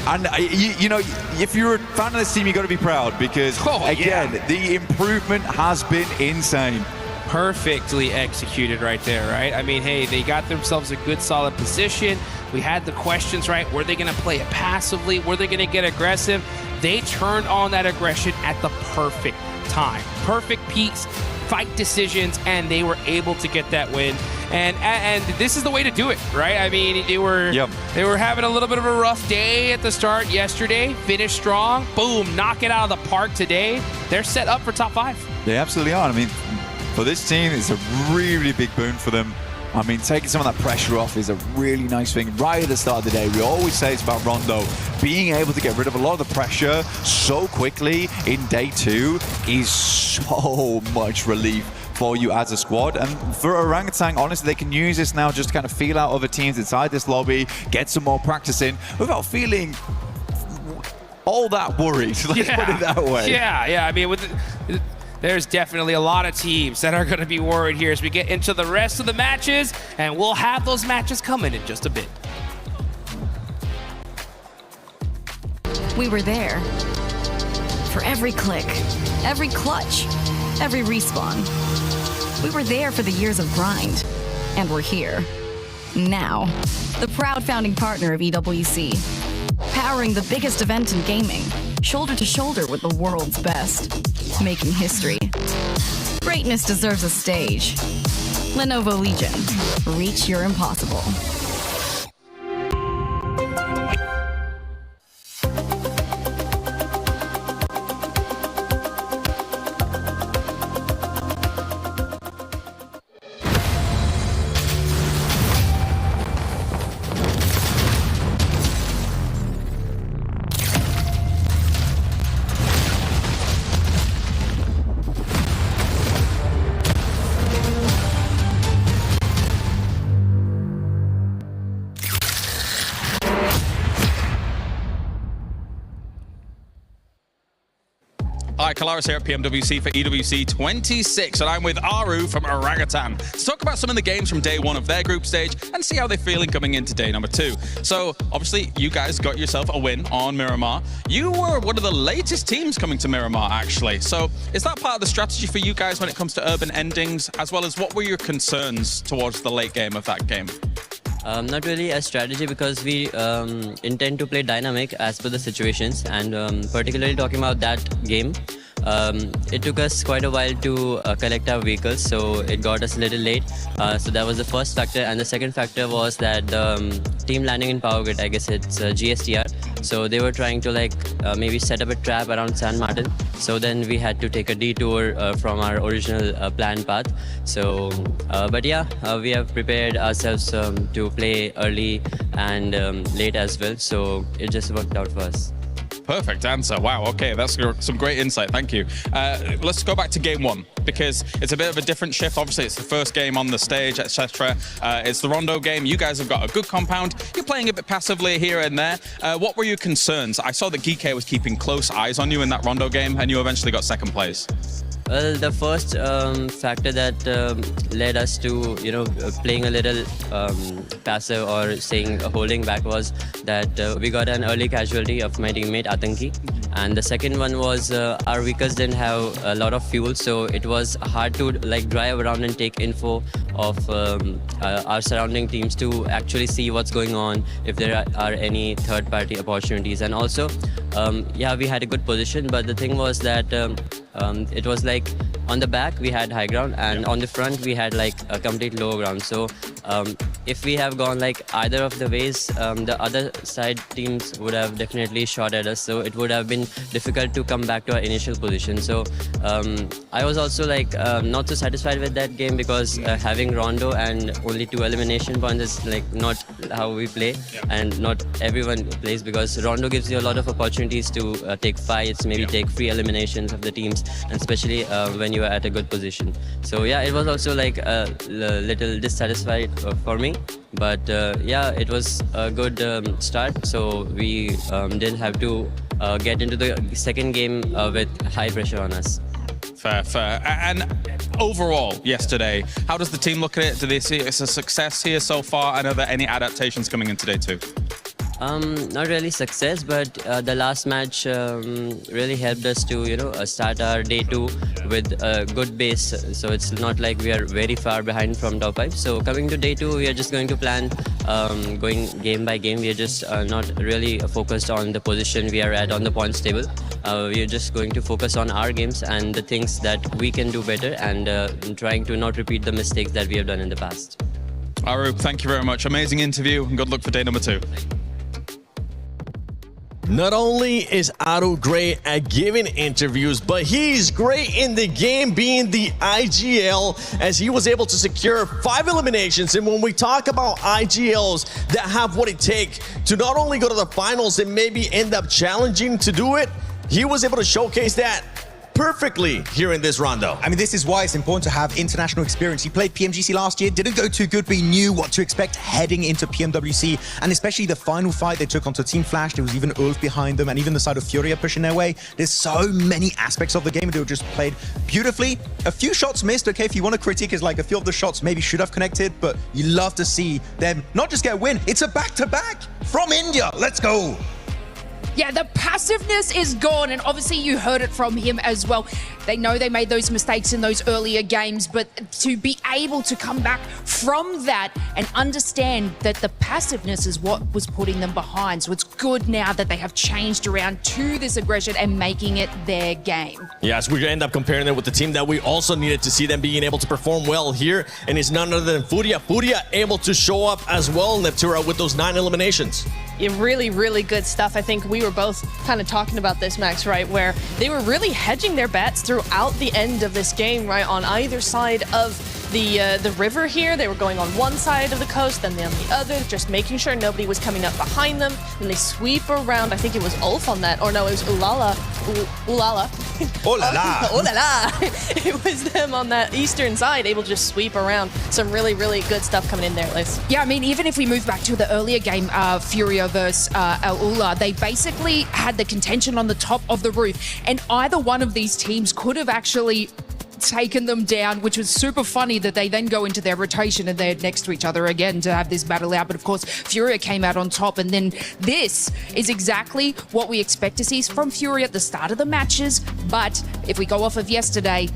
And, you know, if you're a fan of this team, you've got to be proud because, again, the improvement has been insane. Perfectly executed right there, right? I mean, hey, they got themselves a good, solid position. We had the questions, right? Were they going to play it passively? Were they going to get aggressive? They turned on that aggression at the perfect time. Perfect peaks, fight decisions, and they were able to get that win. And this is the way to do it, right? I mean, they were having a little bit of a rough day at the start yesterday. Finished strong. Boom, knock it out of the park today. They're set up for top 5. They absolutely are. I mean, for this team, it's a really big boon for them. I mean, taking some of that pressure off is a really nice thing right at the start of the day. We always say it's about Rondo. Being able to get rid of a lot of the pressure so quickly in day 2 is so much relief for you as a squad. And for Orangutan, honestly, they can use this now just to kind of feel out other teams inside this lobby, get some more practice in without feeling all that worried. Let's put it that way. Yeah. I mean, there's definitely a lot of teams that are going to be worried here as we get into the rest of the matches, and we'll have those matches coming in just a bit. We were there. For every click, every clutch, every respawn. We were there for the years of grind, and we're here. Now, the proud founding partner of EWC, powering the biggest event in gaming, shoulder to shoulder with the world's best, making history. Greatness deserves a stage, Lenovo Legion. Reach your impossible. Hi, Kalaris here at PMWC for EWC 26, and I'm with Aru from Orangutan to talk about some of the games from day one of their group stage and see how they're feeling coming into day number 2. So, obviously, you guys got yourself a win on Miramar. You were one of the latest teams coming to Miramar, actually. So, is that part of the strategy for you guys when it comes to urban endings, as well as what were your concerns towards the late game of that game? Not really a strategy, because we intend to play dynamic as per the situations, and particularly talking about that game, it took us quite a while to collect our vehicles, so it got us a little late. So that was the first factor, and the second factor was that team landing in Power Grid, I guess it's GSTR, so they were trying to maybe set up a trap around San Martin, so then we had to take a detour from our original planned path. So but yeah, we have prepared ourselves to play early and late as well, so it just worked out for us. Perfect answer. Wow, okay, that's some great insight. Thank you. Let's go back to game 1, because it's a bit of a different shift. Obviously, it's the first game on the stage, etc. It's the Rondo game. You guys have got a good compound. You're playing a bit passively here and there. What were your concerns? I saw that Geek was keeping close eyes on you in that Rondo game, and you eventually got second place. Well, the first factor that led us to, playing a little passive or saying holding back was that we got an early casualty of my teammate Atanki. And the second one was our vehicles didn't have a lot of fuel, so it was hard to drive around and take info of our surrounding teams to actually see what's going on, if there are any third-party opportunities. And also, yeah, we had a good position, but the thing was that it was on the back we had high ground, and on the front we had a complete low ground. So if we have gone either of the ways, the other side teams would have definitely shot at us, so it would have been difficult to come back to our initial position. So I was also not so satisfied with that game, because having Rondo and only 2 elimination points is not how we play, and not everyone plays, because Rondo gives you a lot of opportunities to take fights, maybe take free eliminations of the teams, and especially when you are at a good position. So yeah, it was also a little dissatisfied for me, but yeah, it was a good start, so we didn't have to get into the second game with high pressure on us. Fair. And overall, yesterday, how does the team look at it? Do they see it as a success here so far? And are there any adaptations coming in today too? Not really success, but the last match really helped us to start our day 2 with a good base. So it's not like we are very far behind from top 5. So coming to day 2, we are just going to plan going game by game. We are just not really focused on the position we are at on the points table. We are just going to focus on our games and the things that we can do better, and trying to not repeat the mistakes that we have done in the past. Aru, thank you very much. Amazing interview, and good luck for day number 2. Not only is Aru great at giving interviews, but he's great in the game, being the IGL, as he was able to secure 5 eliminations. And when we talk about IGLs that have what it takes to not only go to the finals and maybe end up challenging to do it, he was able to showcase that perfectly here in this Rondo. I mean, this is why it's important to have international experience. He played PMGC last year, didn't go too good, but he knew what to expect heading into PMWC, and especially the final fight they took onto Team Flash. There was even Ulf behind them, and even the side of Furia pushing their way. There's so many aspects of the game, and they were just played beautifully. A few shots missed, okay, if you want to critique, is a few of the shots maybe should have connected, but you love to see them not just get a win, it's a back-to-back from India. Let's go. Yeah, the passiveness is gone, and obviously you heard it from him as well. They know they made those mistakes in those earlier games, but to be able to come back from that and understand that the passiveness is what was putting them behind. So it's good now that they have changed around to this aggression and making it their game. Yes, we're going to end up comparing them with the team that we also needed to see them being able to perform well here, and it's none other than Furia. Furia able to show up as well, Neptura, with those 9 eliminations. Yeah, really, really good stuff. I think we were both kind of talking about this, Max, right? Where they were really hedging their bets throughout the end of this game, right? On either side of the river here. They were going on one side of the coast, then on the other, just making sure nobody was coming up behind them. And they sweep around. I think it was Ulf on that, or no, it was Ulala. Ulala. Oh la la. Oh la la. It was them on that eastern side, able to just sweep around. Some really, really good stuff coming in there, Liz. Yeah, I mean, even if we move back to the earlier game, Furia versus Ula, they basically had the contention on the top of the roof, and either one of these teams could have actually taken them down, which was super funny that they then go into their rotation and they're next to each other again to have this battle out. But of course, Furia came out on top, and then this is exactly what we expect to see from Furia at the start of the matches. But if we go off of yesterday,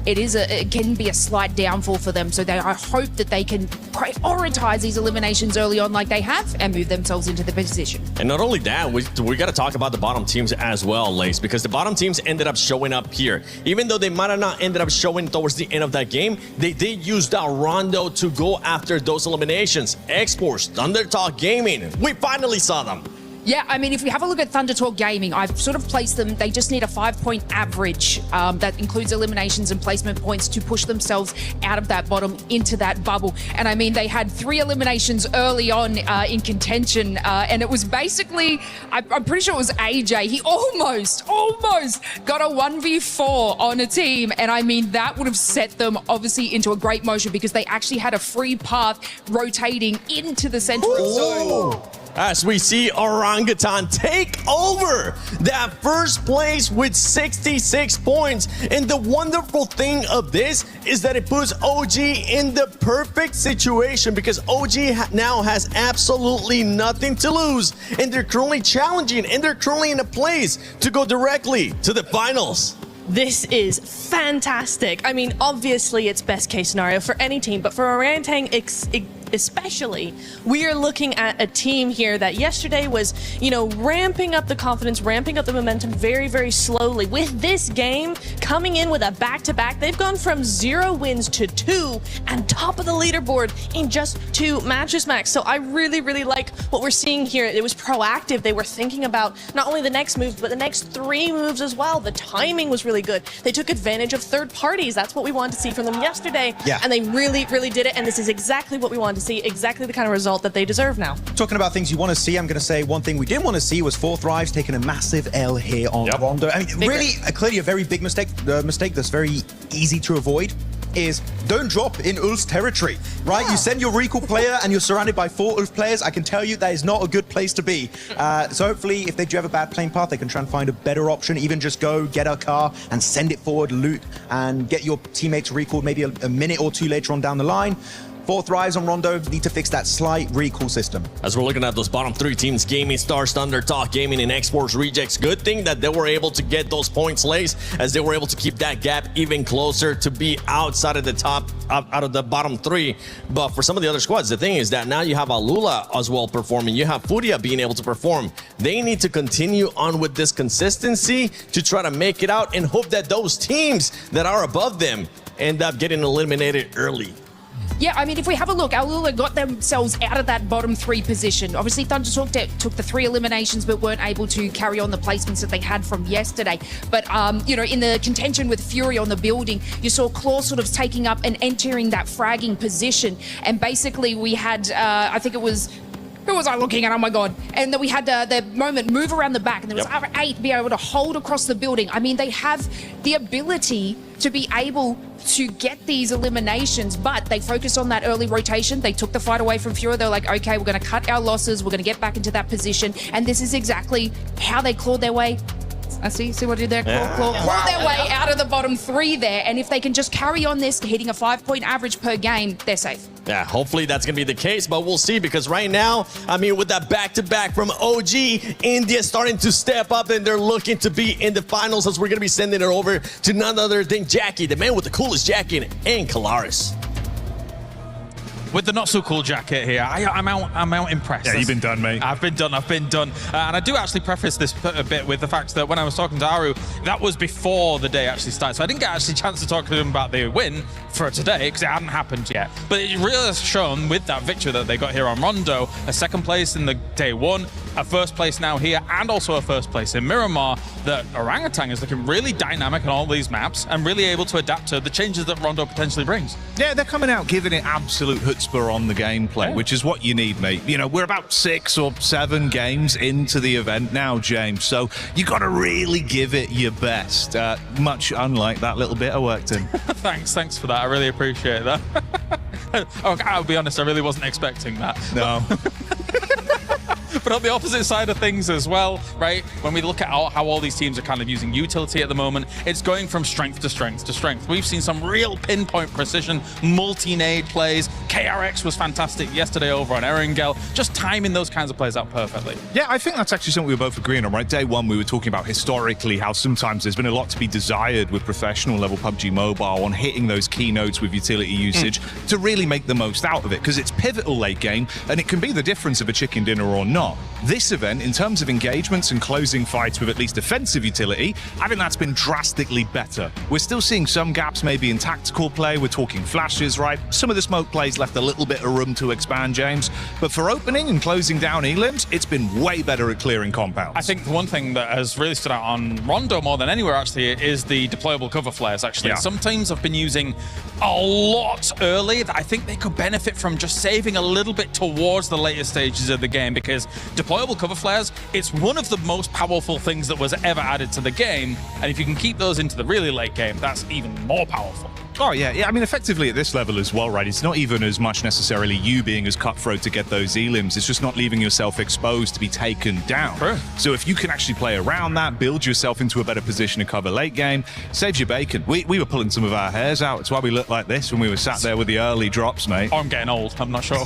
it can be a slight downfall for them. So I hope that they can prioritize these eliminations early on like they have and move themselves into the position. And not only that, we got to talk about the bottom teams as well, Lace, because the bottom teams ended up showing up here. Even though they might have not ended up showing towards the end of that game, they did use that Rondo to go after those eliminations. Exports, Thunder Talk Gaming, we finally saw them. Yeah, I mean, if we have a look at Thunder Talk Gaming, I've sort of placed them, they just need a 5-point average that includes eliminations and placement points to push themselves out of that bottom into that bubble. And I mean, they had 3 eliminations early on in contention, and it was basically, I'm pretty sure it was AJ. He almost got a 1v4 on a team. And I mean, that would have set them obviously into a great motion because they actually had a free path rotating into the central zone. As we see Orangutan take over that first place with 66 points. And the wonderful thing of this is that it puts OG in the perfect situation because OG now has absolutely nothing to lose. And they're currently challenging, and they're currently in a place to go directly to the finals. This is fantastic. I mean, obviously it's best case scenario for any team, but for Orangutan especially, we are looking at a team here that yesterday was, ramping up the confidence, ramping up the momentum very, very slowly. With this game coming in with a back-to-back, they've gone from 0 wins to 2 and top of the leaderboard in just 2 matches, Max. So I really, really like what we're seeing here. It was proactive. They were thinking about not only the next moves, but the next 3 moves as well. The timing was really good. They took advantage of third parties. That's what we wanted to see from them yesterday. Yeah. And they really, really did it. And this is exactly what we wanted to see, exactly the kind of result that they deserve now. Talking about things you want to see, I'm going to say one thing we didn't want to see was 4th Thrives taking a massive L here on Rondo. I mean, really, clearly a very big mistake. The mistake that's very easy to avoid is don't drop in Ulf's territory, right? You send your recall player and you're surrounded by 4 Ulf players. I can tell you that is not a good place to be. So hopefully, if they do have a bad playing path, they can try and find a better option. Even just go get a car and send it forward, loot, and get your teammates recalled maybe a minute or 2 later on down the line. 4th Rise on Rondo need to fix that slight recall system. As we're looking at those bottom 3 teams, Gaming Stars, Thunder Talk Gaming, and Exports Rejects, good thing that they were able to get those points, Lace, as they were able to keep that gap even closer to be outside of the top, out of the bottom 3. But for some of the other squads, the thing is that now you have Alula as well performing. You have Furia being able to perform. They need to continue on with this consistency to try to make it out and hope that those teams that are above them end up getting eliminated early. Yeah, I mean, if we have a look, Alula got themselves out of that bottom 3 position. Obviously, Thunder Talk took the 3 eliminations, but weren't able to carry on the placements that they had from yesterday. But, in the contention with Fury on the building, you saw Claw sort of taking up and entering that fragging position. And basically, we had, I think it was... Who was I looking at? Oh my God. And then we had the moment move around the back, and there was R8 be able to hold across the building. I mean, they have the ability to be able to get these eliminations, but they focused on that early rotation. They took the fight away from Fury. They're like, okay, we're going to cut our losses. We're going to get back into that position. And this is exactly how they clawed their way I see what I did there. Claw their way out of the bottom 3 there, and if they can just carry on this, hitting a 5-point average per game, they're safe. Yeah, hopefully that's going to be the case, but we'll see, because right now, I mean, with that back-to-back from OG, India starting to step up, and they're looking to be in the finals, as we're going to be sending it over to none other than Jackie, the man with the coolest jacket, and Kalaris. With the not-so-cool jacket here, I'm out impressed. Yeah, you've been done, mate. I've been done. And I do actually preface this a bit with the fact that when I was talking to Aru, that was before the day actually started. So I didn't get actually a chance to talk to him about the win for today, because it hadn't happened yet. But it really has shown with that victory that they got here on Rondo, a second place in the day 1, a first place now here, and also a first place in Miramar, that Orangutan is looking really dynamic on all these maps and really able to adapt to the changes that Rondo potentially brings. Yeah, they're coming out giving it absolute chutzpah on the gameplay, which is what you need, mate. You know, we're about 6 or 7 games into the event now, James, so you got to really give it your best, much unlike that little bit I worked in. Thanks for that. I really appreciate that. I'll be honest, I really wasn't expecting that. No. But on the opposite side of things as well, right, when we look at how all these teams are kind of using utility at the moment, it's going from strength to strength to strength. We've seen some real pinpoint precision, multi-nade plays. KRX was fantastic yesterday over on Erangel, just timing those kinds of plays out perfectly. Yeah, I think that's actually something we were both agreeing on, right? Day 1, we were talking about historically how sometimes there's been a lot to be desired with professional level PUBG Mobile on hitting those key notes with utility usage to really make the most out of it, because it's pivotal late game and it can be the difference of a chicken dinner or not. This event, in terms of engagements and closing fights with at least offensive utility, I think that's been drastically better. We're still seeing some gaps maybe in tactical play. We're talking flashes, right? Some of the smoke plays left a little bit of room to expand, James. But for opening and closing down elims, it's been way better at clearing compounds. I think the one thing that has really stood out on Rondo more than anywhere actually is the deployable cover flares, actually. Yeah. Some teams have been using a lot early that I think they could benefit from just saving a little bit towards the later stages of the game, because deployable cover flares, it's one of the most powerful things that was ever added to the game, and if you can keep those into the really late game, that's even more powerful. Oh, yeah. I mean, effectively at this level as well, right? It's not even as much necessarily you being as cutthroat to get those elims. It's just not leaving yourself exposed to be taken down. True. So if you can actually play around that, build yourself into a better position to cover late game, saves you bacon. We were pulling some of our hairs out. It's why we looked like this when we were sat there with the early drops, mate. Oh, I'm getting old. I'm not sure.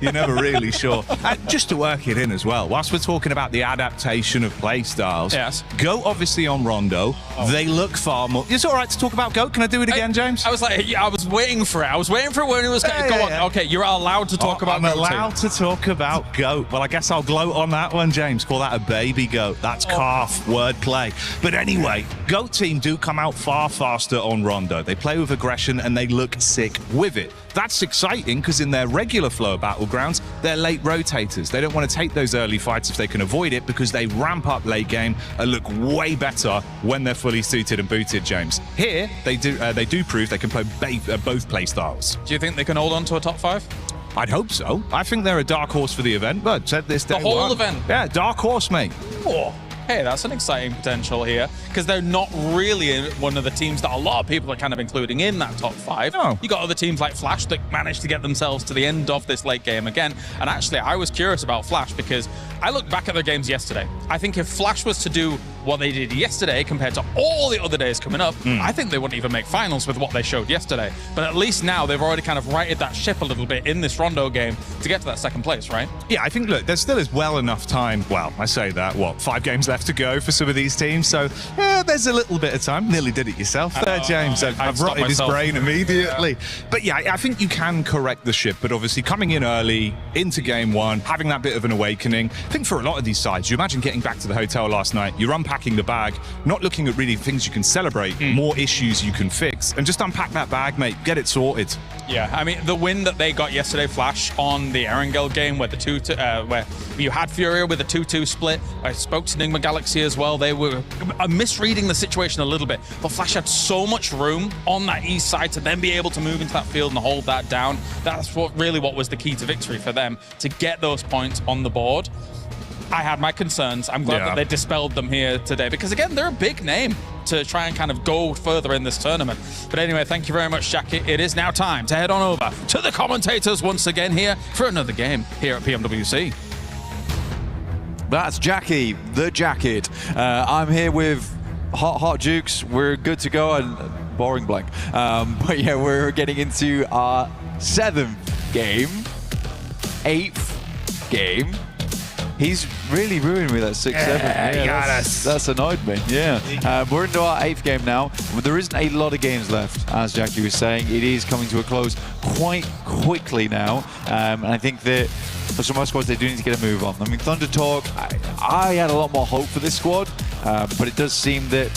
You're never really sure. Just to work it in as well, whilst we're talking about the adaptation of play styles, yes. Goat obviously on Rondo, they look far more... It's all right to talk about Goat. Can I do it again, James? I was like, I was waiting for it. I was waiting for it when it was going to go on. Okay, you're allowed to talk about I'm Goat allowed to talk about Goat. Well, I guess I'll gloat on that one, James. Call that a baby goat. That's calf wordplay. But anyway, Goat team do come out far faster on Rondo. They play with aggression and they look sick with it. That's exciting because in their regular flow of battlegrounds, they're late rotators. They don't want to take those early fights if they can avoid it, because they ramp up late game and look way better when they're fully suited and booted, James. Here, they do prove they can play both play styles. Do you think they can hold on to a top 5? I'd hope so. I think they're a dark horse for the event, but said this day. The whole event? Yeah, dark horse, mate. Oh. Hey, that's an exciting potential here, because they're not really one of the teams that a lot of people are kind of including in that top 5. No. You got other teams like Flash that managed to get themselves to the end of this late game again. And actually, I was curious about Flash because I looked back at their games yesterday. I think if Flash was to do what they did yesterday compared to all the other days coming up, I think they wouldn't even make finals with what they showed yesterday. But at least now they've already kind of righted that ship a little bit in this Rondo game to get to that second place, right? Yeah, I think, look, there still is well enough time. Well, I say that, 5 games left to go for some of these teams. So, yeah, there's a little bit of time. Nearly did it yourself there, James. I've rotted his brain immediately. Yeah. But yeah, I think you can correct the ship. But obviously coming in early into game 1, having that bit of an awakening. I think for a lot of these sides, you imagine getting back to the hotel last night, you're unpacking the bag, not looking at really things you can celebrate, more issues you can fix, and just unpack that bag, mate, get it sorted. Yeah, I mean, the win that they got yesterday, Flash, on the Erangel game where where you had Furia with a 2-2 split. I spoke to Enigma Galaxy as well. They were misreading the situation a little bit, but Flash had so much room on that east side to then be able to move into that field and hold that down. That's what was the key to victory for them, to get those points on the board. I had my concerns. I'm glad that they dispelled them here today, because again, they're a big name to try and kind of go further in this tournament. But anyway, thank you very much, Jackie. It is now time to head on over to the commentators once again here for another game here at PMWC. That's Jackie, the jacket. I'm here with Hot Jukes. We're good to go, and boring blank. But yeah, we're getting into our 7th game, 8th game. He's really ruined me that 6-7. Yeah, that's annoyed me. Yeah. We're into our 8th game now. There isn't a lot of games left, as Jackie was saying. It is coming to a close quite quickly now. And I think that for some of our squads, they do need to get a move on. I mean, Thunder Talk, I had a lot more hope for this squad, but it does seem that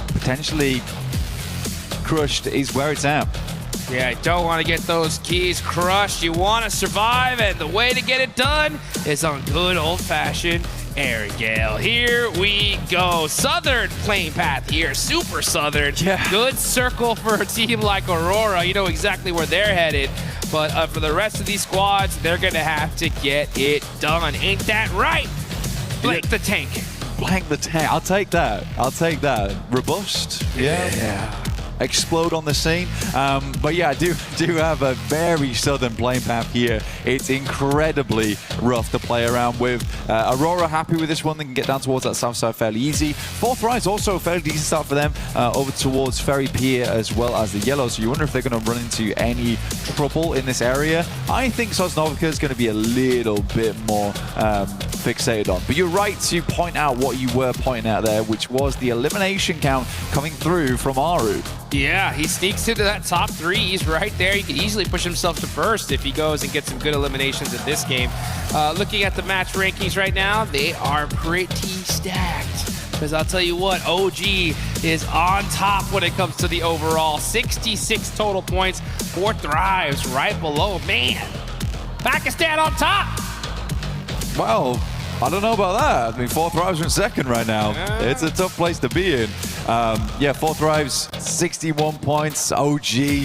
potentially crushed is where it's at. Yeah, you don't want to get those keys crushed. You want to survive, and the way to get it done is on good old-fashioned air gale. Here we go. Southern playing path here. Super Southern. Yeah. Good circle for a team like Aurora. You know exactly where they're headed. But for the rest of these squads, they're going to have to get it done. Ain't that right? Blank the tank. Blank the tank. I'll take that. I'll take that. Robust. Yeah. Explode on the scene. But yeah, I do have a very southern playing path here. It's incredibly rough to play around with. Aurora happy with this one. They can get down towards that south side fairly easy. Fourth Rise also a fairly decent start for them over towards Ferry Pier as well as the yellow. So you wonder if they're going to run into any trouble in this area. I think Sosnovica is going to be a little bit more fixated on. But you're right to point out what you were pointing out there, which was the elimination count coming through from Aru. Yeah, he sneaks into that top 3. He's right there. He could easily push himself to first if he goes and gets some good eliminations in this game. Looking at the match rankings right now, they are pretty stacked. Because I'll tell you what, OG is on top when it comes to the overall. 66 total points. 4 Thrives right below. Man, Pakistan on top. Well, I don't know about that. I mean, 4 Thrives are in second right now. It's a tough place to be in. Yeah, 4 Thrives, 61 points. OG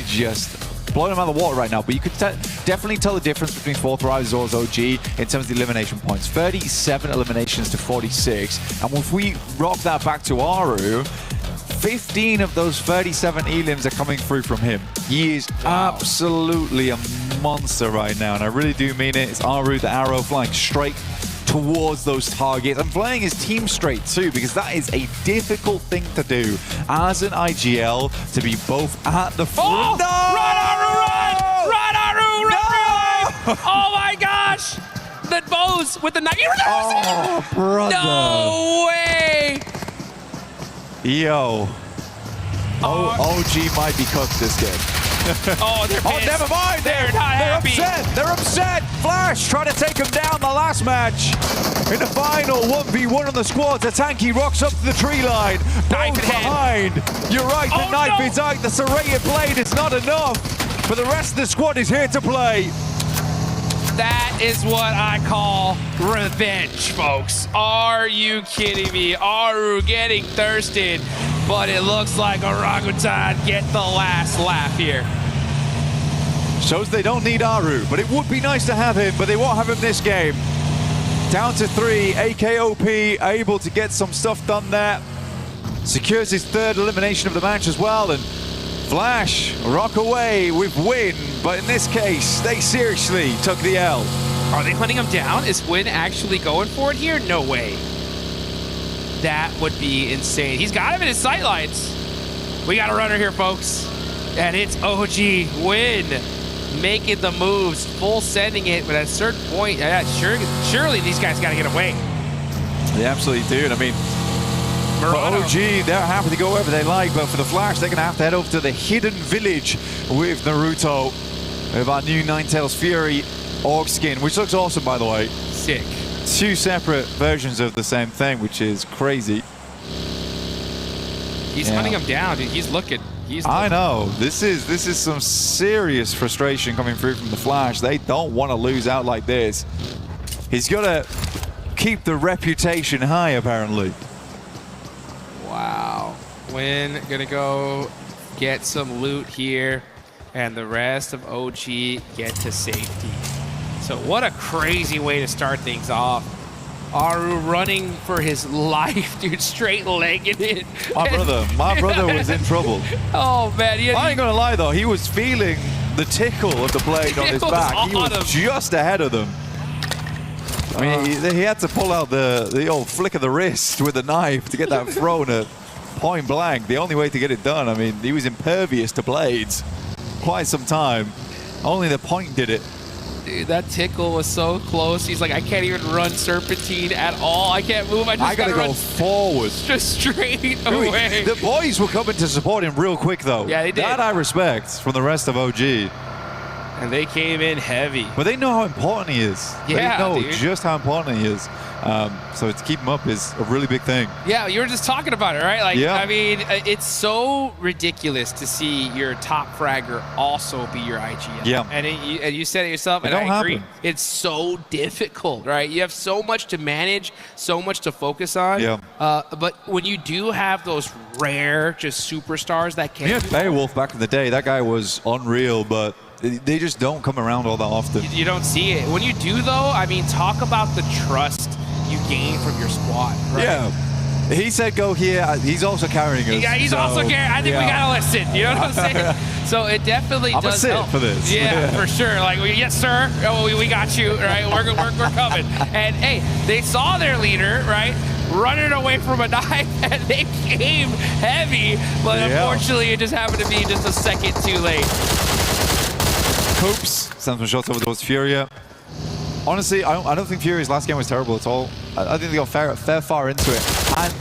just blowing them out of the water right now. But you could definitely tell the difference between 4 Thrives as well as OG in terms of the elimination points. 37 eliminations to 46. And if we rock that back to Aru, 15 of those 37 elims are coming through from him. He is absolutely a monster right now. And I really do mean it. It's Aru, the arrow, flying straight towards those targets and playing his team straight too, because that is a difficult thing to do as an IGL, to be both at the front. No! Run, Aru, run! Run, Aru, run! Oh my gosh! The bows with the knife. Oh, brother. No way! Yo. OG might be cooked this game. Oh, they're pissed. Oh, never mind. They're not happy. Upset. They're upset. Flash trying to take him down the last match. In the final 1v1 on the squads, Atanki rocks up to the tree line. Both behind. You're right, the knife is out. The serrated blade is not enough. But the rest of the squad is here to play. That is what I call revenge, folks. Are you kidding me? Aru getting thirsted, but it looks like Orangutan get the last laugh here. Shows they don't need Aru, but it would be nice to have him, but they won't have him this game. Down to 3, AKOP able to get some stuff done there. Secures his 3rd elimination of the match as well, and Flash rock away with Win, but in this case, they seriously took the L. Are they hunting him down? Is Win actually going for it here? No way. That would be insane. He's got him in his sightlines. We got a runner here, folks. And it's OG Win making the moves, full sending it, but at a certain point, surely these guys got to get away. They absolutely do. And I mean, for OG, they're happy to go wherever they like, but for the Flash, they're going to have to head over to the hidden village with Naruto, with our new Ninetales Fury orc skin, which looks awesome, by the way. Sick. 2 separate versions of the same thing, which is crazy. He's hunting him down, dude. He's looking. I know. This is some serious frustration coming through from the Flash. They don't want to lose out like this. He's got to keep the reputation high, apparently. Wow. Win gonna go get some loot here, and the rest of OG get to safety. So what a crazy way to start things off. Aru running for his life, dude, straight-legged it. My brother was in trouble. Oh, man. I ain't gonna lie, though. He was feeling the tickle of the blade on his back. He was just ahead of them. I mean, he had to pull out the old flick of the wrist with the knife to get that thrown at point blank. The only way to get it done. I mean, he was impervious to blades quite some time. Only the point did it. Dude, that tickle was so close. He's like, I can't even run serpentine at all. I can't move. I gotta go forward. Just straight away. The boys were coming to support him real quick, though. Yeah, they did. That I respect from the rest of OG. And they came in heavy. But they know how important he is. Yeah, they know dude. just how important he is. So to keep him up is a really big thing. Yeah, you were just talking about it, right? Like, yeah. I mean, it's so ridiculous to see your top fragger also be your IGL. Yeah. And you said it yourself, and I agree. It's so difficult, right? You have so much to manage, so much to focus on. Yeah. But when you do have those rare, just superstars that can. Yeah, Beowulf back in the day, that guy was unreal, but they just don't come around all that often. You don't see it. When you do, though, I mean, talk about the trust you gain from your squad, right? Yeah. He said go here. He's also carrying us. Yeah, he's also carrying. I think we gotta listen. You know what I'm saying? So it definitely I'm does a sit help for this. Yeah, for sure. Like, yes, sir. Oh, we got you. Right? We're coming. And hey, they saw their leader, right, running away from a knife, and they came heavy. But unfortunately, it just happened to be just a second too late. Coops sends some shots over towards Furia. Honestly, I don't think Furia's last game was terrible at all. I think they got fair far into it. And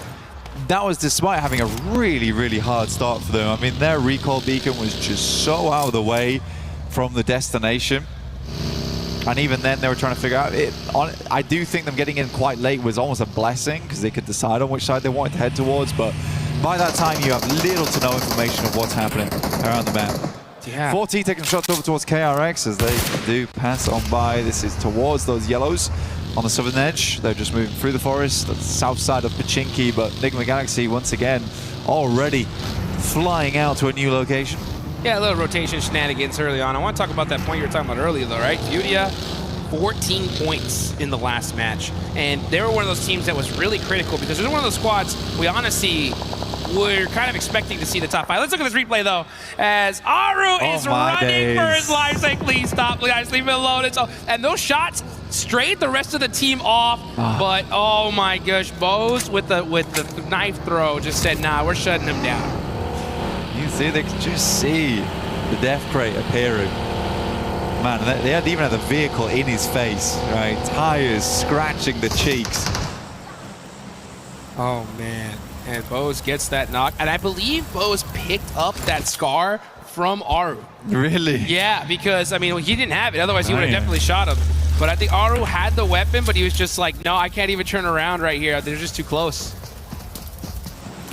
that was despite having a really, really hard start for them. I mean, their recall beacon was just so out of the way from the destination. And even then, they were trying to figure out it. I do think them getting in quite late was almost a blessing because they could decide on which side they wanted to head towards. But by that time, you have little to no information of what's happening around the map. Yeah. 4T taking shots over towards KRX as they do pass on by. This is towards those yellows on the southern edge. They're just moving through the forest, the south side of Pachinki, but Enigma Galaxy once again already flying out to a new location. Yeah, a little rotation shenanigans early on. I want to talk about that point you were talking about earlier, though, right? Furia, 14 points in the last match. And they were one of those teams that was really critical because they're one of those squads we honestly we're kind of expecting to see the top 5. Let's look at this replay, though, as Aru is running for his life. Saying, please stop, guys, leave me alone. And those shots strayed the rest of the team off. But, oh, my gosh, Bose with the knife throw just said, nah, we're shutting him down. You see, they could just see the death crate appearing. Man, they even had the vehicle in his face, right? Tires scratching the cheeks. Oh, man. And Bose gets that knock. And I believe Bose picked up that scar from Aru. Really? Yeah, because, I mean, he didn't have it. Otherwise, he would have definitely shot him. But I think Aru had the weapon, but he was just like, no, I can't even turn around right here. They're just too close.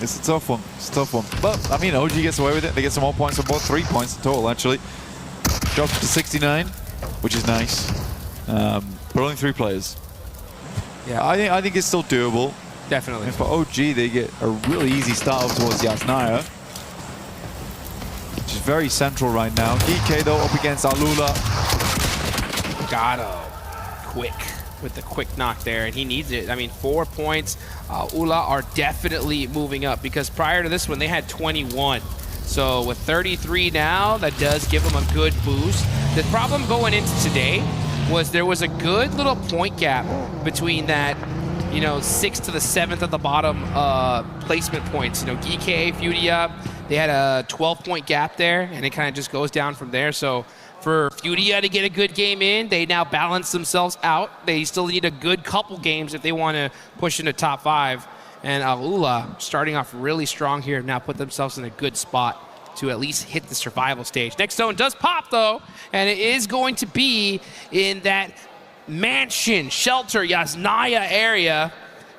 It's a tough one. It's a tough one. But, I mean, OG gets away with it. They get some more points on board. 3 points in total, actually. Drops to 69, which is nice. But only 3 players. Yeah, I think it's still doable. Definitely. And for OG, they get a really easy start up towards Yasnaya, which is very central right now. DK, though, up against Alula. Gato, quick, with the quick knock there, and he needs it. I mean, 4 points. Ula are definitely moving up because prior to this one, they had 21. So with 33 now, that does give them a good boost. The problem going into today was there was a good little point gap between that, you know, 6th to the 7th at the bottom placement points. You know, GK, Furia, they had a 12-point gap there, and it kind of just goes down from there. So for Furia to get a good game in, they now balance themselves out. They still need a good couple games if they want to push into top 5. And Alula, starting off really strong here, now put themselves in a good spot to at least hit the survival stage. Next zone does pop, though, and it is going to be in that mansion, shelter, Yasnaya area.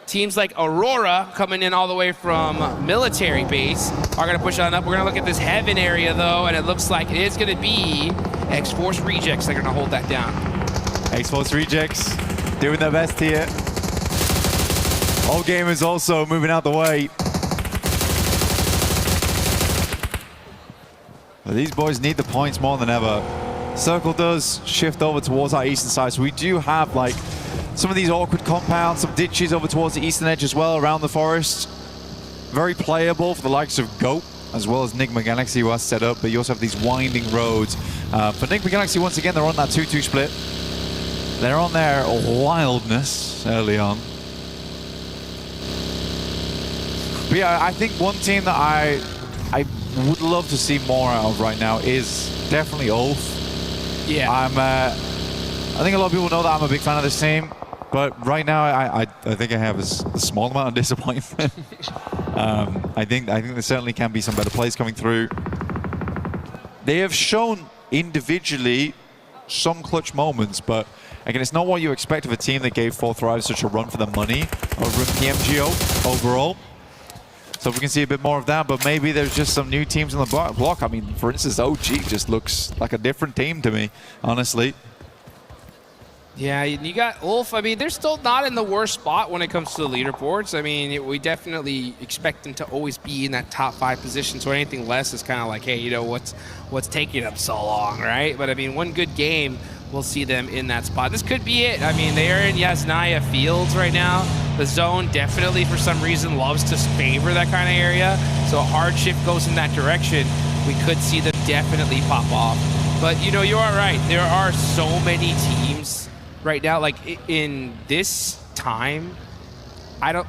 Teams like Aurora, coming in all the way from military base, are going to push on up. We're going to look at this heaven area, though, and it looks like it is going to be X-Force Rejects that are going to hold that down. X-Force Rejects doing their best here. All gamers also moving out the way. But these boys need the points more than ever. Circle does shift over towards our eastern side, so we do have like some of these awkward compounds, some ditches over towards the eastern edge as well around the forest. Very playable for the likes of Goat, as well as Enigma Galaxy, who are set up, but you also have these winding roads. For Enigma Galaxy, once again, they're on that 2-2 split. They're on their wildness early on. But yeah, I think one team that I would love to see more out of right now is definitely Ulf. Yeah. I think a lot of people know that I'm a big fan of this team, but right now I think I have a small amount of disappointment. I think there certainly can be some better plays coming through. They have shown individually some clutch moments, but again, it's not what you expect of a team that gave 4 Thrives such a run for the money over in PMGO overall. So if we can see a bit more of that, but maybe there's just some new teams on the block. I mean, for instance, OG just looks like a different team to me, honestly. Yeah, you got Ulf. I mean, they're still not in the worst spot when it comes to the leaderboards. I mean, we definitely expect them to always be in that top 5 position, so anything less is kind of like, hey, you know, what's taking them so long, right? But I mean, one good game, we'll see them in that spot. This could be it. I mean, they are in Yasnaya Fields right now. The zone definitely, for some reason, loves to favor that kind of area. So a hard shift goes in that direction. We could see them definitely pop off. But, you know, you are right. There are so many teams right now. Like, in this time,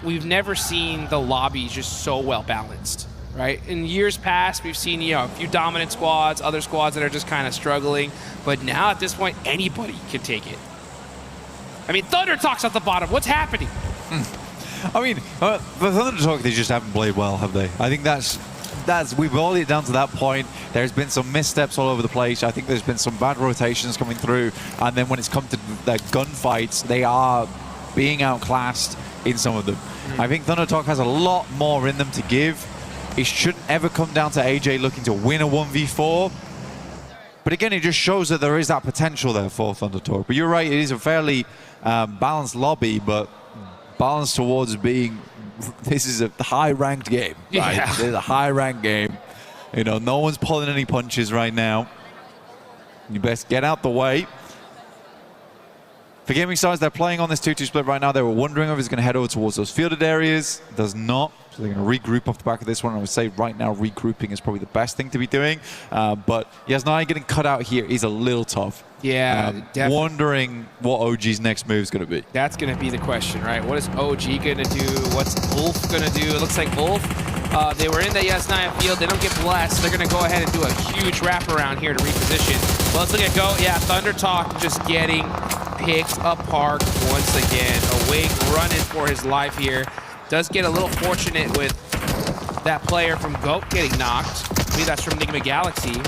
we've never seen the lobby just so well balanced. Right? In years past, we've seen, you know, a few dominant squads, other squads that are just kind of struggling. But now, at this point, anybody can take it. I mean, Thunder Talk's at the bottom. What's happening? I mean, the Thunder Talk, they just haven't played well, have they? I think we've boiled it down to that point. There's been some missteps all over the place. I think there's been some bad rotations coming through. And then when it's come to the gunfights, they are being outclassed in some of them. I think Thunder Talk has a lot more in them to give. It shouldn't ever come down to AJ looking to win a 1v4. But again, it just shows that there is that potential there for Thunder Talk. But you're right, it is a fairly balanced lobby, but balanced towards being, this is a high-ranked game. Right? Yeah. This is a high-ranked game. You know, no one's pulling any punches right now. You best get out the way. For Gaming Stars, they're playing on this 2-2 split right now. They were wondering if it's going to head over towards those fielded areas. It does not. So they're going to regroup off the back of this one. I would say right now regrouping is probably the best thing to be doing. But Yasnaya getting cut out here is a little tough. Yeah, definitely. Wondering what OG's next move is going to be. That's going to be the question, right? What is OG going to do? What's Ulf going to do? It looks like Ulf, they were in the Yasnaya field. They don't get blessed. They're going to go ahead and do a huge wraparound here to reposition. Well, let's look at Go. Yeah, Thunder Talk just getting picked apart once again. Awake running for his life here. Does get a little fortunate with that player from GOAT getting knocked. I believe that's from Enigma Galaxy.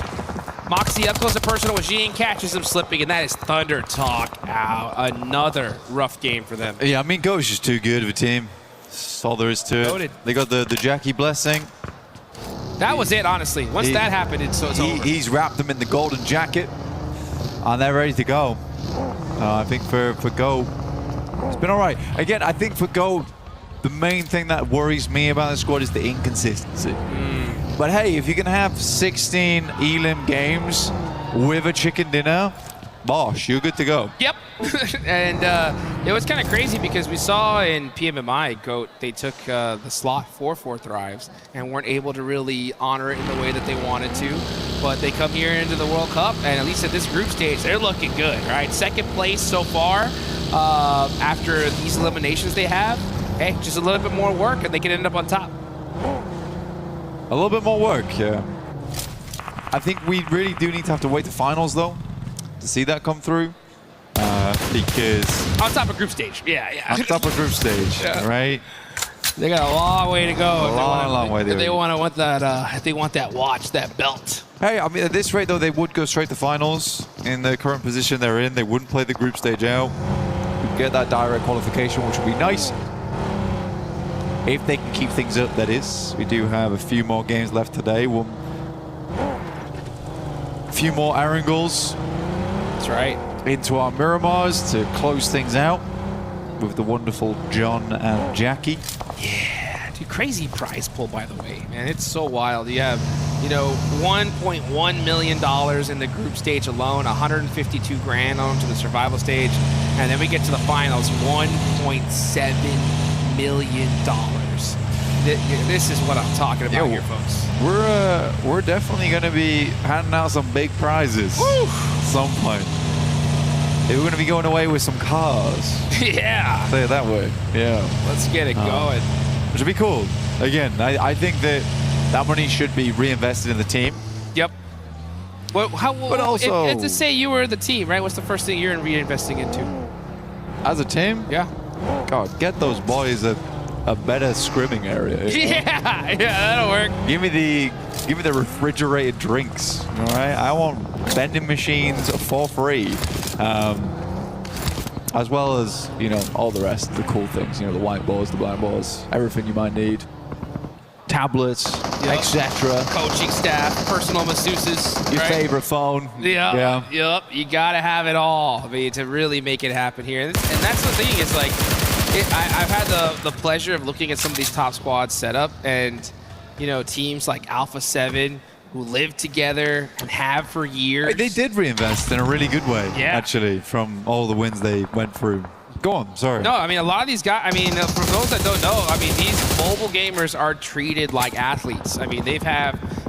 Moxie up close and personal with Jean, catches him slipping, and that is Thunder Talk out. Another rough game for them. Yeah, I mean, GOAT is just too good of a team. That's all there is to it. Goated. They got the Jackie blessing. That was it, honestly. Once that happened, it's over. He's wrapped them in the golden jacket, and they're ready to go. I think for GOAT, it's been all right. Again, I think for GOAT, the main thing that worries me about the squad is the inconsistency. But hey, if you can have 16 Elim games with a chicken dinner, bosh, you're good to go. Yep. And it was kind of crazy because we saw in PMMI, GOAT, they took the slot for 4 Thrives and weren't able to really honor it in the way that they wanted to. But they come here into the World Cup, and at least at this group stage, they're looking good, right? Second place so far after these eliminations they have. Hey, just a little bit more work, and they can end up on top. A little bit more work, yeah. I think we really do need to have to wait to finals, though, to see that come through. Because... on top of group stage, yeah. On top of group stage, yeah. Right? They got a long way to go. A long way to go. If they want that, if they want that watch, that belt. Hey, I mean, at this rate, though, they would go straight to finals in the current position they're in. They wouldn't play the group stage out. We'd get that direct qualification, which would be nice. If they can keep things up, that is. We do have a few more games left today. A few more Arangles. That's right. Into our Miramars to close things out with the wonderful John and Jackie. Yeah, dude, crazy prize pool, by the way, man. It's so wild. You have, you know, $1.1 million in the group stage alone, 152 grand onto the survival stage, and then we get to the finals, $1.7 million. This is what I'm talking about here, folks. We're definitely going to be handing out some big prizes at some point. we're going to be going away with some cars. Yeah. Say it that way. Yeah. Let's get it going. Which would be cool. Again, I think that money should be reinvested in the team. Yep. Well, but also, if to say you were the team, right? What's the first thing you're reinvesting into? As a team? Yeah. God, get those boys a better scrimming area. Yeah, that'll work. Give me the refrigerated drinks. All right, I want vending machines for free, as well as all the rest of the cool things. The whiteboards, the blackboards, everything you might need. Tablets, etc. Coaching staff, personal masseuses. Your right? favorite phone. Yeah. Yep. You gotta have it all. I mean, to really make it happen here. And that's the thing. Is like, I've had the pleasure of looking at some of these top squads set up, and teams like Alpha 7 who live together and have for years. They did reinvest in a really good way. Yeah. Actually, from all the wins they went through. Go on, sorry. No, I mean, a lot of these guys, I mean, for those that don't know, I mean, these mobile gamers are treated like athletes. I mean,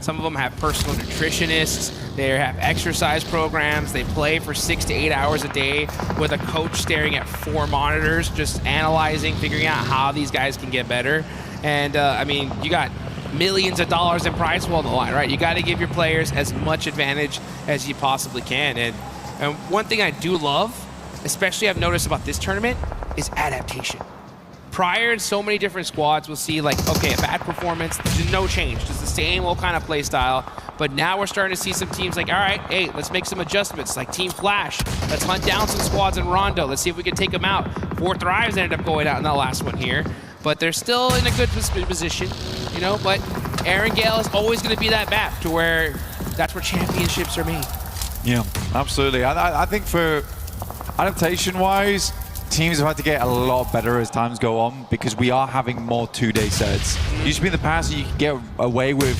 some of them have personal nutritionists, they have exercise programs, they play for 6 to 8 hours a day with a coach staring at 4 monitors, just analyzing, figuring out how these guys can get better. And, I mean, you got millions of dollars in prize pool on the line, right? You got to give your players as much advantage as you possibly can. And one thing I do love, especially I've noticed about this tournament, is adaptation. Prior, in so many different squads, we'll see like, okay, a bad performance, there's no change, just the same old kind of play style. But now we're starting to see some teams like, all right, hey, let's make some adjustments, like Team Flash. Let's hunt down some squads in Rondo. Let's see if we can take them out. 4 Thrives ended up going out in that last one here. But they're still in a good position, but Aaron Gale is always going to be that map to where that's where championships are made. Yeah, absolutely. I think for adaptation-wise, teams have had to get a lot better as times go on because we are having more 2-day sets. Used to be in the past you could get away with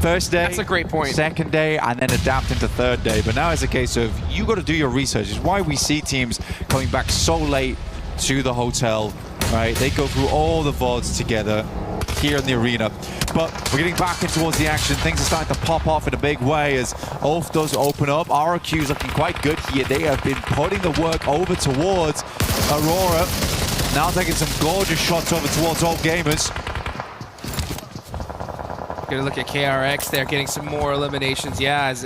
first day, that's a great point, second day, and then adapt into third day. But now it's a case of you got to do your research. It's why we see teams coming back so late to the hotel, right? They go through all the VODs together here in the arena. But we're getting back in towards the action. Things are starting to pop off in a big way as Ulf does open up. RQ is looking quite good here. They have been putting the work over towards Aurora. Now taking some gorgeous shots over towards All Gamers. Gonna look at KRX there, getting some more eliminations. Yeah, as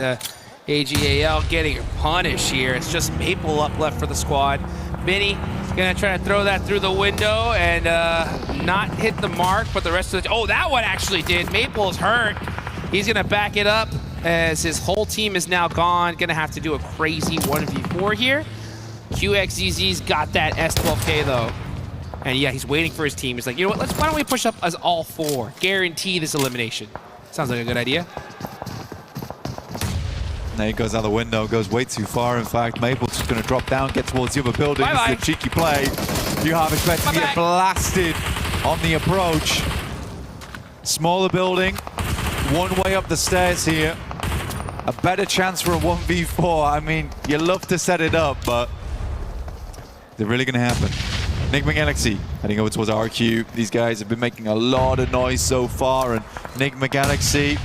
AGAL getting punished here. It's just Maple up left for the squad. Vinny gonna try to throw that through the window and not hit the mark, but the rest of the... Oh, that one actually did. Maple's hurt. He's gonna back it up as his whole team is now gone. Gonna have to do a crazy 1v4 here. QXZZ's got that S12K though. And yeah, he's waiting for his team. He's like, you know what, why don't we push up as all 4? Guarantee this elimination. Sounds like a good idea. There he goes out the window, goes way too far. In fact, Maple's just going to drop down, get towards the other building. Bye-bye. It's a cheeky play. You have expected to get blasted on the approach. Smaller building, one way up the stairs here. A better chance for a 1v4. I mean, you love to set it up, but is it really going to happen? Enigma Galaxy heading over towards RQ. These guys have been making a lot of noise so far, and Enigma Galaxy,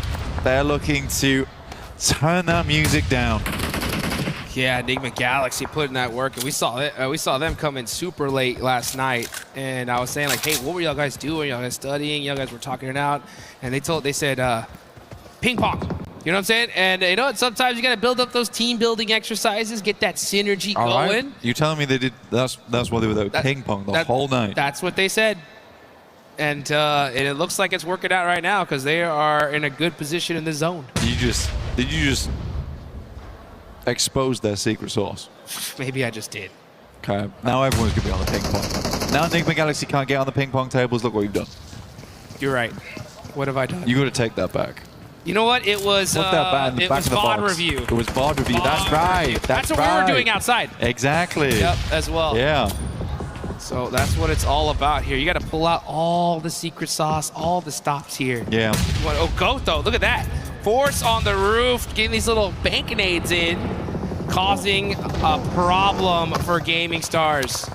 they're looking to turn that music down. Yeah, Enigma Galaxy putting that work, and we saw them come in super late last night. And I was saying like, hey, what were y'all guys doing? Y'all guys studying? Y'all guys were talking it out, and they said ping pong. You know what I'm saying? And sometimes you gotta build up those team building exercises, get that synergy going. Right. You're telling me they did? That's what they were doing. Ping pong the whole night. That's what they said. And it looks like it's working out right now because they are in a good position in the zone. Did you just expose their secret sauce? Maybe I just did. Okay, now everyone's gonna be on the ping pong. Now Enigma Galaxy can't get on the ping pong tables. Look what you've done. You're right. What have I done? You got to take that back. You know what? It was VOD review. It was VOD review. That's right. That's what we were doing outside. Exactly. Yep, as well. Yeah. So that's what it's all about here. You got to pull out all the secret sauce, all the stops here. Yeah. Oh, Goat though, look at that. Force on the roof, getting these little bank-nades in, causing a problem for Gaming Stars.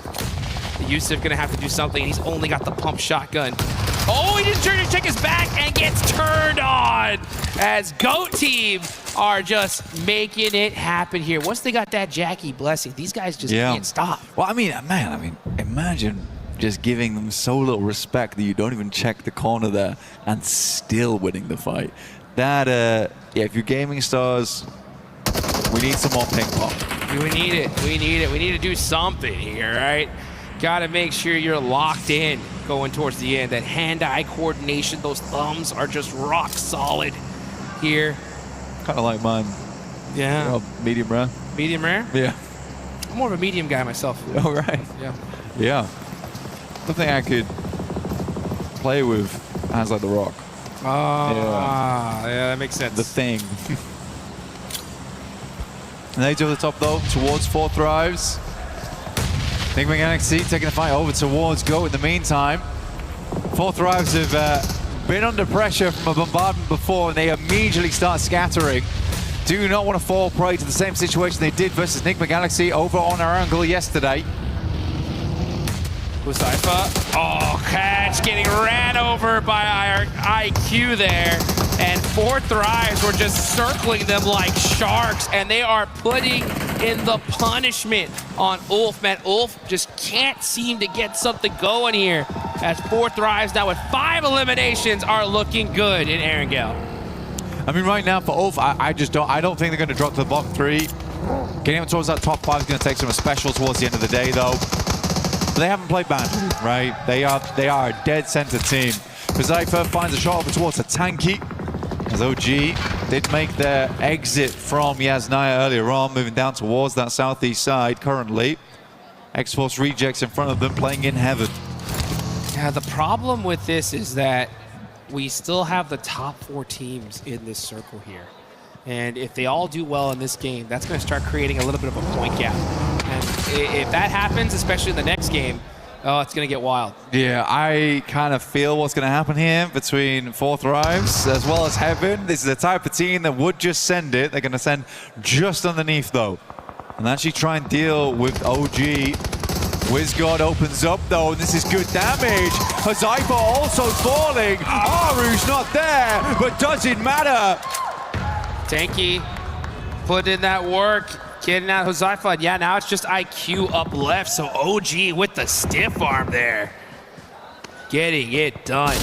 Yusuf gonna have to do something. He's only got the pump shotgun. Oh, he didn't turn to check his back and gets turned on as GOAT team are just making it happen here. Once they got that Jackie blessing, these guys just can't stop. Well, I mean, man, imagine just giving them so little respect that you don't even check the corner there and still winning the fight. That, yeah, if you're gaming stars, we need some more ping pong. We need it. We need it. We need to do something here, right? Got to make sure you're locked in going towards the end. That hand-eye coordination, those thumbs are just rock solid here. Kind of like mine. Yeah. Well, medium rare. Medium rare? Yeah. I'm more of a medium guy myself. All right. Yeah. Yeah. Something I could play with hands like the rock. Yeah, that makes sense. The thing. Nate over the top though, towards 4 Thrives. Nigma Galaxy taking the fight over towards GOAT in the meantime. 4 Thrives have been under pressure from a bombardment before and they immediately start scattering. Do not want to fall prey to the same situation they did versus Nigma Galaxy over on our angle yesterday. Huzaifa. Oh, catch getting ran over by our IQ there. And 4 Thrives were just circling them like sharks. And they are putting in the punishment on Ulf. Man, Ulf just can't seem to get something going here. As 4 Thrives now with 5 eliminations are looking good in Erangel. I mean, right now for Ulf, I don't think they're going to drop to the bottom 3. Getting them towards that top 5 is going to take some special towards the end of the day, though. But they haven't played bad, right? They are a dead center team. Huzaifa finds a shot over towards a tanky. As OG did make their exit from Yasnaya earlier on, moving down towards that southeast side currently. X-Force rejects in front of them, playing in heaven. Yeah, the problem with this is that we still have the top 4 teams in this circle here. And if they all do well in this game, that's going to start creating a little bit of a point gap. And if that happens, especially in the next game, oh, it's going to get wild. Yeah, I kind of feel what's going to happen here between 4 Thrives as well as Heaven. This is the type of team that would just send it. They're going to send just underneath, though. And actually try and deal with OG. WizGod opens up, though, and this is good damage. Huzaifa also falling. Aru's not there, but doesn't matter. Tanky put in that work, getting out Huzaifa. Yeah, now it's just IQ up left, so OG with the stiff arm there. Getting it done.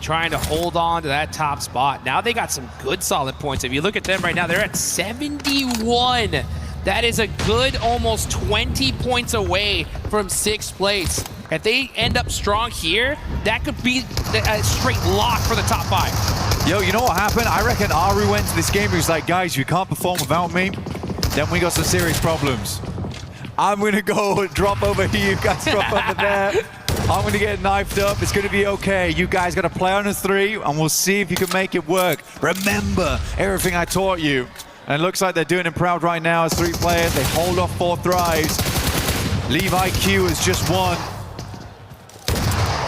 Trying to hold on to that top spot. Now they got some good solid points. If you look at them right now, they're at 71. That is a good almost 20 points away from 6th place. If they end up strong here, that could be a straight lock for the top 5. Yo, you know what happened? I reckon Aru went to this game, he was like, guys, you can't perform without me. Then we got some serious problems. I'm gonna go drop over here, you guys drop over there. I'm gonna get knifed up, it's gonna be okay. You guys gotta play on a 3, and we'll see if you can make it work. Remember everything I taught you. And it looks like they're doing him proud right now as 3 players. They hold off 4 Thrives. Leave IQ as just 1.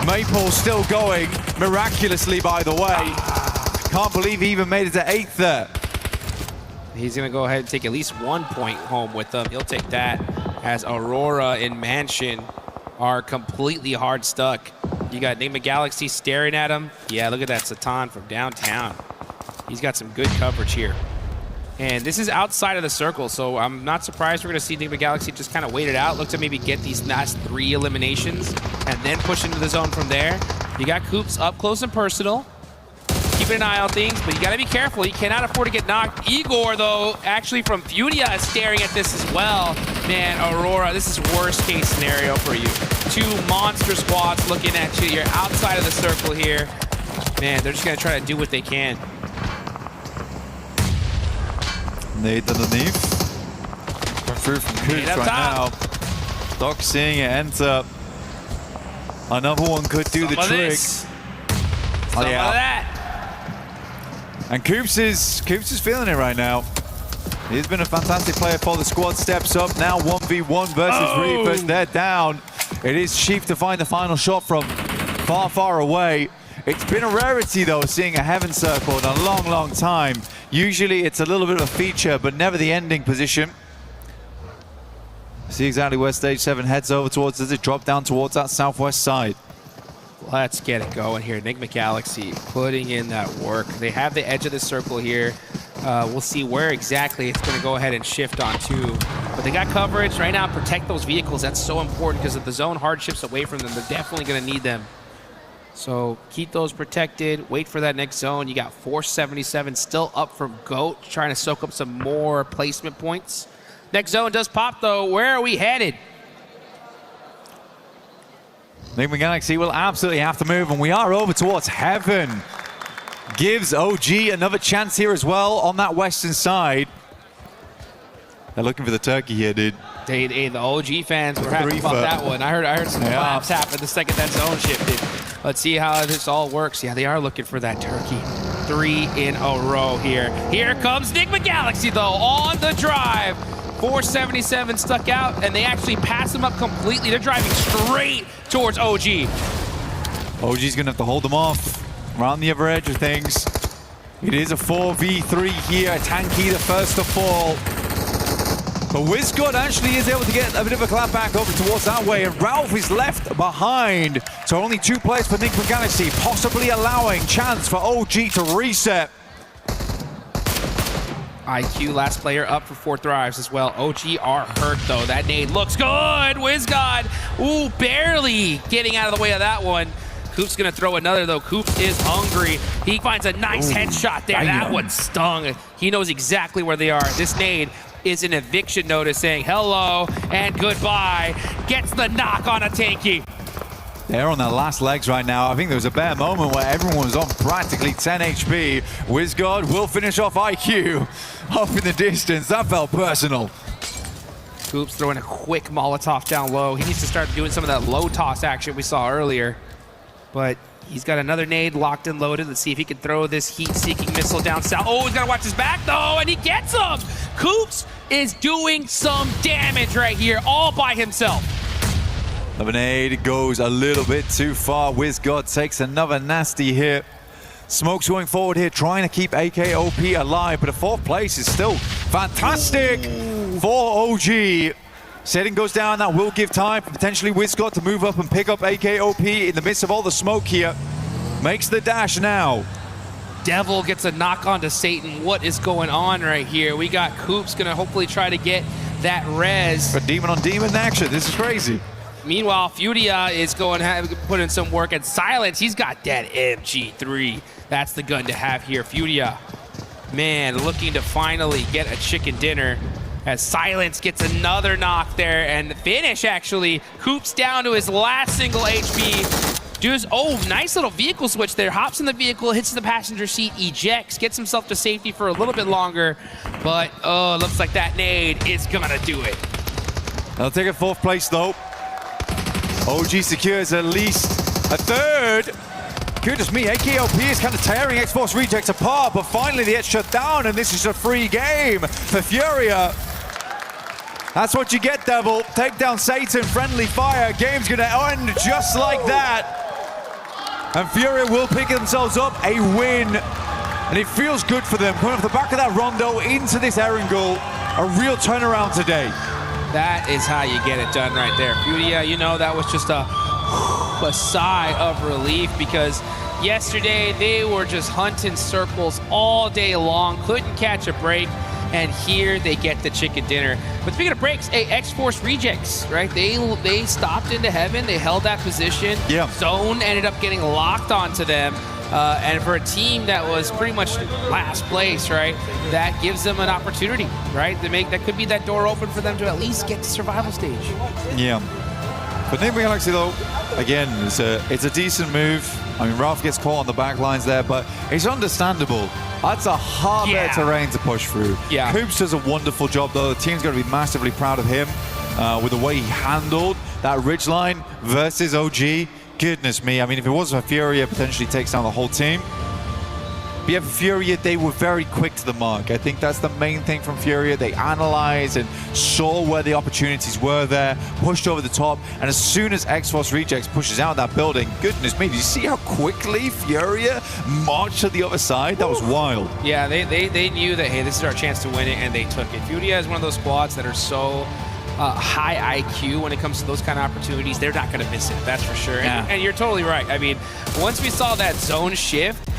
Maple still going, miraculously, by the way. Can't believe he even made it to 8th there. He's going to go ahead and take at least 1 point home with them. He'll take that as Aurora and Mansion are completely hard stuck. You got Nigma Galaxy staring at him. Yeah, look at that Satan from downtown. He's got some good coverage here. And this is outside of the circle, so I'm not surprised we're going to see Nigma Galaxy just kind of wait it out, look to maybe get these last 3 eliminations, and then push into the zone from there. You got Coops up close and personal. Keeping an eye on things, but you got to be careful. You cannot afford to get knocked. Igor, though, actually from Furia is staring at this as well. Man, Aurora, this is worst case scenario for you. 2 monster squads looking at you. You're outside of the circle here. Man, they're just going to try to do what they can. Nate underneath. Come through from Coops right now. Doc seeing it enter. Another one could do the trick. Some of that. And Coops is feeling it right now. He's been a fantastic player for the squad. Steps up now 1v1 versus Reapers. They're down. It is Chief to find the final shot from far, far away. It's been a rarity, though, seeing a Heaven Circle in a long, long time. Usually it's a little bit of a feature, but never the ending position. See exactly where Stage 7 heads over towards as it drops down towards that southwest side. Let's get it going here. Enigma Galaxy putting in that work. They have the edge of the circle here. We'll see where exactly it's going to go ahead and shift onto. But they got coverage right now. Protect those vehicles. That's so important because if the zone hard shifts away from them, they're definitely going to need them. So keep those protected. Wait for that next zone. You got 477 still up from GOAT, trying to soak up some more placement points. Next zone does pop, though. Where are we headed? Enigma Galaxy will absolutely have to move, and we are over towards Heaven. Gives OG another chance here as well on that western side. They're looking for the turkey here, dude. Hey, the OG fans were happy about that one. I heard some claps happen the second that zone shifted. Let's see how this all works. Yeah, they are looking for that turkey. 3 in a row here. Here comes Enigma Galaxy, though, on the drive. 477 stuck out, and they actually pass him up completely. They're driving straight towards OG. OG's going to have to hold them off. Around the other edge of things. It is a 4v3 here. Tanky the first to fall. But WizGod actually is able to get a bit of a clap back over towards that way, and Ralph is left behind. So only 2 players for Enigma Galaxy, possibly allowing chance for OG to reset. IQ, last player up for 4 thrives as well. OG are hurt, though. That nade looks good. WizGod, ooh, barely getting out of the way of that one. Coop's going to throw another, though. Coop is hungry. He finds a nice headshot there. That one stung. He knows exactly where they are. This nade is an eviction notice saying hello and goodbye. Gets the knock on a Tanky. They're on their last legs right now. I think there was a bare moment where everyone was on practically 10 HP. WizGod will finish off IQ off in the distance. That felt personal. Coop's throwing a quick Molotov down low. He needs to start doing some of that low toss action we saw earlier. But he's got another nade locked and loaded. Let's see if he can throw this heat-seeking missile down south. Oh, he's got to watch his back, though, and he gets him! Coops is doing some damage right here, all by himself. The nade goes a little bit too far. WizGod takes another nasty hit. Smoke's going forward here, trying to keep AKOP alive, but a 4th place is still fantastic for OG. Setting goes down, that will give time for potentially WizGod to move up and pick up AKOP in the midst of all the smoke here. Makes the dash now. Devil gets a knock onto Satan. What is going on right here? We got Coops gonna hopefully try to get that res. But demon on demon action, this is crazy. Meanwhile, Furia is going to put in some work, and Silence, he's got that MG3. That's the gun to have here. Furia, man, looking to finally get a chicken dinner. As Silence gets another knock there, and the finish actually. Coops down to his last single HP. Does, oh, nice little vehicle switch there. Hops in the vehicle, hits the passenger seat, ejects, gets himself to safety for a little bit longer. But, oh, looks like that nade is gonna do it. They'll take a 4th place though. OG secures at least a 3rd. Goodness me, AKOP is kind of tearing X-Force Rejects apart, but finally they get shut down, and this is a free game for Furia. That's what you get, Devil. Take down Satan, friendly fire. Game's gonna end just like that. And Furia will pick themselves up a win. And it feels good for them. Coming off the back of that Rondo into this Erangel. A real turnaround today. That is how you get it done right there. Furia, you know, that was just a sigh of relief, because yesterday they were just hunting circles all day long, couldn't catch a break, and here they get the chicken dinner. But speaking of breaks, X-Force Rejects, right? They stopped into Heaven, they held that position. Yeah. Zone ended up getting locked onto them. And for a team that was pretty much last place, right, that gives them an opportunity, right? That could be that door open for them to at least get to survival stage. Yeah. But Enigma Galaxy, though, again, it's a decent move. I mean, Ralph gets caught on the back lines there, but it's understandable. That's a hard bit of terrain to push through. Yeah. Coops does a wonderful job, though. The team's going to be massively proud of him with the way he handled that ridgeline versus OG. Goodness me. I mean, if it wasn't for Furia, potentially takes down the whole team. But yeah, for Furia, they were very quick to the mark. I think that's the main thing from Furia. They analyzed and saw where the opportunities were there, pushed over the top, and as soon as X-Force Rejects pushes out that building, goodness me, did you see how quickly Furia marched to the other side? That was wild. Yeah, they knew that, hey, this is our chance to win it, and they took it. Furia is one of those squads that are so high IQ when it comes to those kind of opportunities, they're not going to miss it. That's for sure. And you're totally right. I mean, once we saw that zone shift,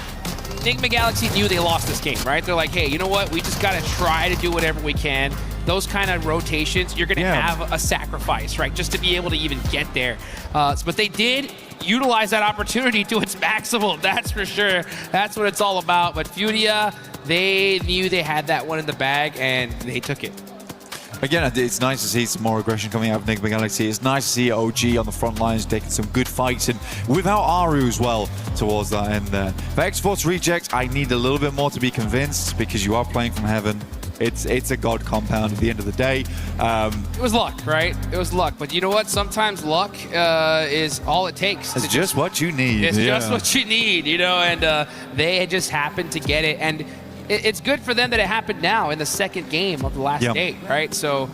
Enigma Galaxy knew they lost this game, right? They're like, hey, you know what? We just got to try to do whatever we can. Those kind of rotations, you're going to have a sacrifice, right? Just to be able to even get there. But they did utilize that opportunity to its maximal, that's for sure. That's what it's all about. But Furia, they knew they had that one in the bag, and they took it. Again, it's nice to see some more aggression coming out of Enigma Galaxy. It's nice to see OG on the front lines taking some good fights, and without Aru as well towards that end there. For X-Force Reject, I need a little bit more to be convinced, because you are playing from heaven. It's a god compound at the end of the day. It was luck, right? It was luck. But you know what? Sometimes luck is all it takes. It's just what you need. It's just what you need, you know, and they just happened to get it. And it's good for them that it happened now in the second game of the last day, right? So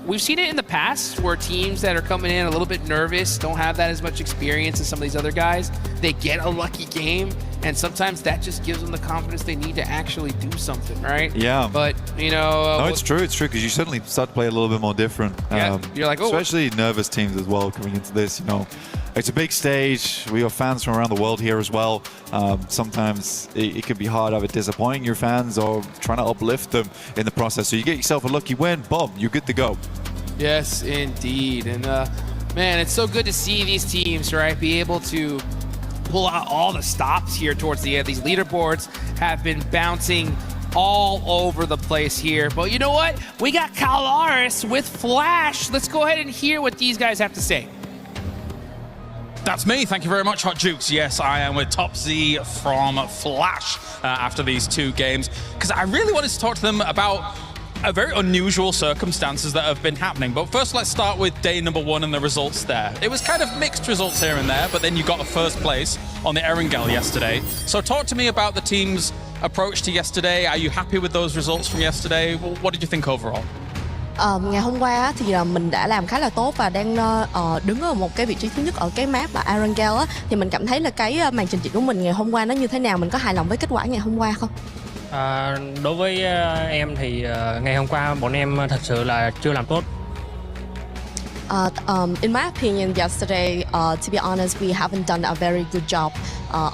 we've seen it in the past where teams that are coming in a little bit nervous, don't have that as much experience as some of these other guys, they get a lucky game, and sometimes that just gives them the confidence they need to actually do something, right? Yeah. But, you know... no, it's true, because you suddenly start to play a little bit more different. Yeah, you're like, oh... Especially nervous teams as well coming into this, you know. It's a big stage. We have fans from around the world here as well. Sometimes it can be hard either disappointing your fans or trying to uplift them in the process. So you get yourself a lucky win, boom, you're good to go. Yes, indeed. And man, it's so good to see these teams, right, be able to pull out all the stops here towards the end. These leaderboards have been bouncing all over the place here. But you know what? We got Calaris with Flash. Let's go ahead and hear what these guys have to say. That's me. Thank you very much, Hot Jukes. Yes, I am with topz from Flash after these two games, because I really wanted to talk to them about very unusual circumstances that have been happening. But first, let's start with day number 1 and the results there. It was kind of mixed results here and there, but then you got a first place on the Erangel yesterday. So talk to me about the team's approach to yesterday. Are you happy with those results from yesterday? What did you think overall? Ngày hôm qua thì mình đã làm khá là tốt và đang đứng ở một cái vị trí thứ nhất ở cái map là Erangel á, thì mình cảm thấy là cái màn trình diễn của mình ngày hôm qua nó như thế nào, mình có hài lòng với kết quả ngày hôm qua không? Đối với em thì ngày hôm qua bọn em thật sự là chưa làm tốt. In my opinion, yesterday, to be honest, we haven't done a very good job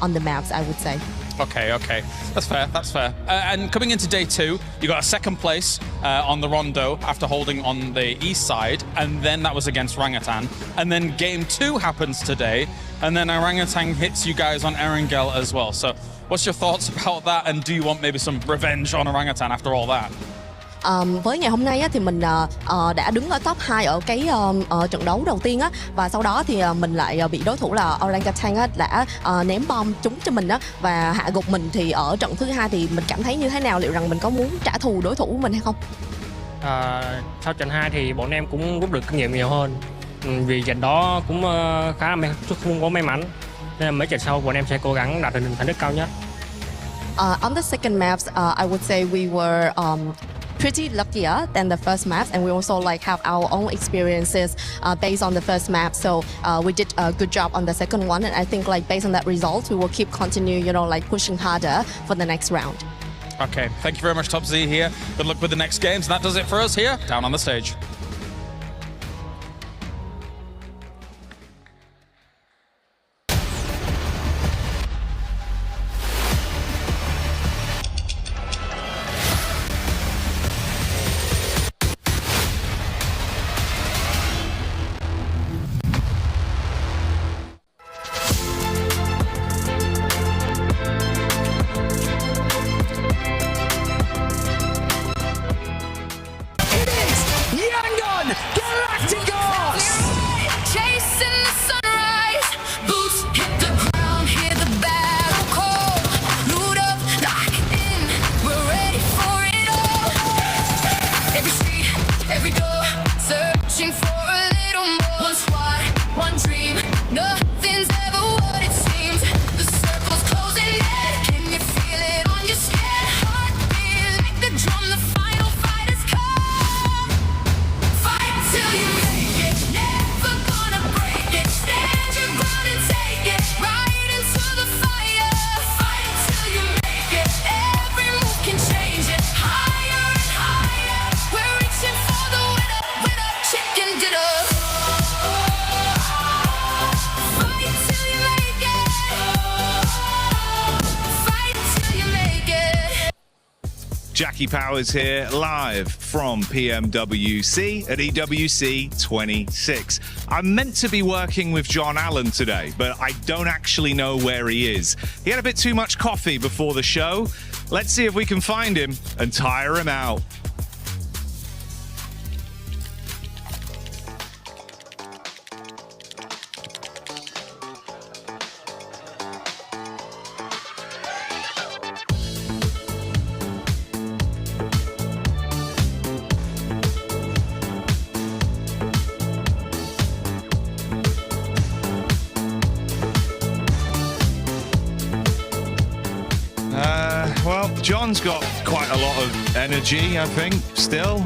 on the maps, I would say. Okay. That's fair. And coming into day 2, you got a second place on the Rondo after holding on the east side, and then that was against Orangutan. And then game 2 happens today, and then Orangutan hits you guys on Erangel as well. So what's your thoughts about that, and do you want maybe some revenge on Orangutan after all that? Với ngày hôm nay á, thì mình đã đứng ở top 2 ở cái trận đấu đầu tiên á, và sau đó thì mình lại bị đối thủ là Orangutan á, đã ném bom trúng cho mình á, và hạ gục mình. Thì ở trận thứ 2 thì mình cảm thấy như thế nào, liệu rằng mình có muốn trả thù đối thủ của mình hay không? Sau trận 2 thì bọn em cũng rút được kinh nghiệm nhiều hơn, vì trận đó cũng khá là không có may mắn, nên mấy trận sau bọn em sẽ cố gắng đạt được thành tích cao nhất. On the second maps, I would say we were pretty luckier than the first maps, and we also have our own experiences based on the first map. So we did a good job on the second one, and I think based on that result, we will keep continue, pushing harder for the next round. Okay, thank you very much, topz here. Good luck with the next games. And that does it for us here, down on the stage. Jackie Powers here, live from PMWC at EWC 26. I'm meant to be working with John Allen today, but I don't actually know where he is. He had a bit too much coffee before the show. Let's see if we can find him and tire him out. Well, John's got quite a lot of energy, I think, still.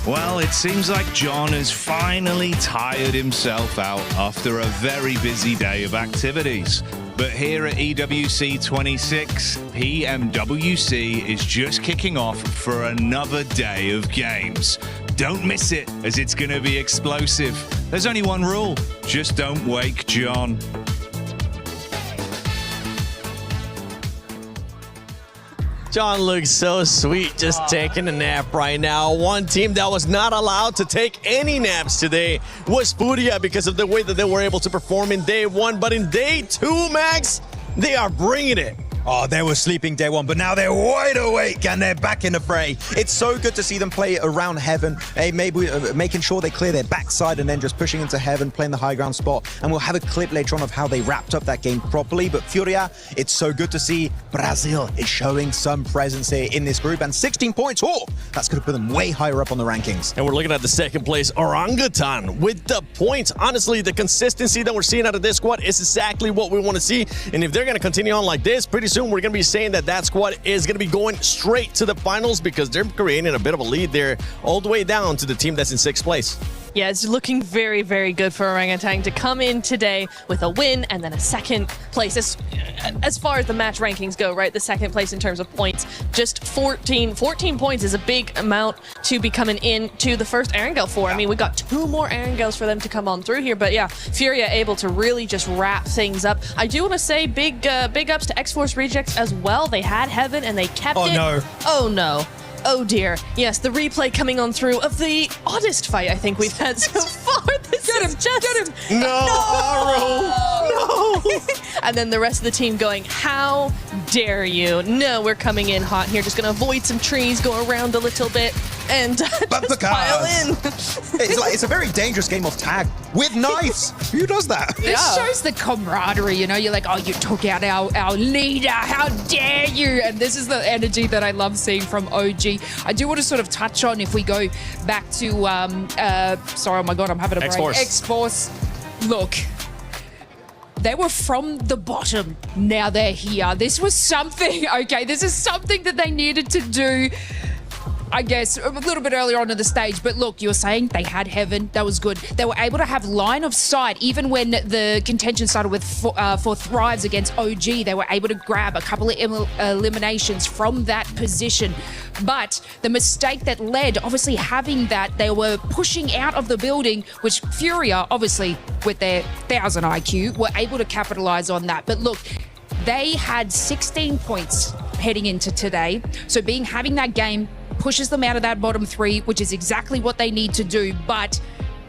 Well, it seems like John has finally tired himself out after a very busy day of activities. But here at EWC 26, PMWC is just kicking off for another day of games. Don't miss it, as it's going to be explosive. There's only one rule: just don't wake John. John looks so sweet just taking a nap right now. One team that was not allowed to take any naps today was Furia because of the way that they were able to perform in day one. But in day two, Max, they are bringing it. Oh, they were sleeping day one, but now they're wide awake and they're back in the fray. It's so good to see them play around heaven, maybe making sure they clear their backside and then just pushing into heaven, playing the high ground spot. And we'll have a clip later on of how they wrapped up that game properly. But Furia, it's so good to see Brazil is showing some presence here in this group. And 16 points, oh, that's going to put them way higher up on the rankings. And we're looking at the second place Orangutan with the points. Honestly, the consistency that we're seeing out of this squad is exactly what we want to see. And if they're going to continue on like this, pretty soon we're going to be saying that that squad is going to be going straight to the finals because they're creating a bit of a lead there all the way down to the team that's in sixth place. Yeah, it's looking very, very good for Orangutan to come in today with a win and then a second place. As far as the match rankings go, right, the second place in terms of points, just 14 points is a big amount to be coming in to the first Erangel for. I mean, we got 2 more Erangels for them to come on through here, but yeah, Furia able to really just wrap things up. I do want to say big ups to X-Force Rejects as well. They had Heaven and they kept it. No. Oh no. Oh dear. Yes, the replay coming on through of the oddest fight I think we've had so far. Get him! No! And then the rest of the team going, how dare you? No, we're coming in hot here. Just going to avoid some trees, go around a little bit, and just pile in. It's a very dangerous game of tag with knives. Who does that? This shows the camaraderie, you know? You're like, oh, you took out our leader. How dare you? And this is the energy that I love seeing from OG. I do want to sort of touch on, if we go back to, sorry, oh my God, I'm having a break. X-Force. Look, they were from the bottom. Now they're here. This was something, okay, this is something that they needed to do, I guess, a little bit earlier on in the stage. But look, you were saying they had Heaven. That was good. They were able to have line of sight. Even when the contention started with for Thrives against OG, they were able to grab a couple of eliminations from that position. But the mistake that led, obviously having that, they were pushing out of the building, which Furia, obviously with their 1000 IQ, were able to capitalize on that. But look, they had 16 points heading into today. So having that game pushes them out of that bottom 3, which is exactly what they need to do. But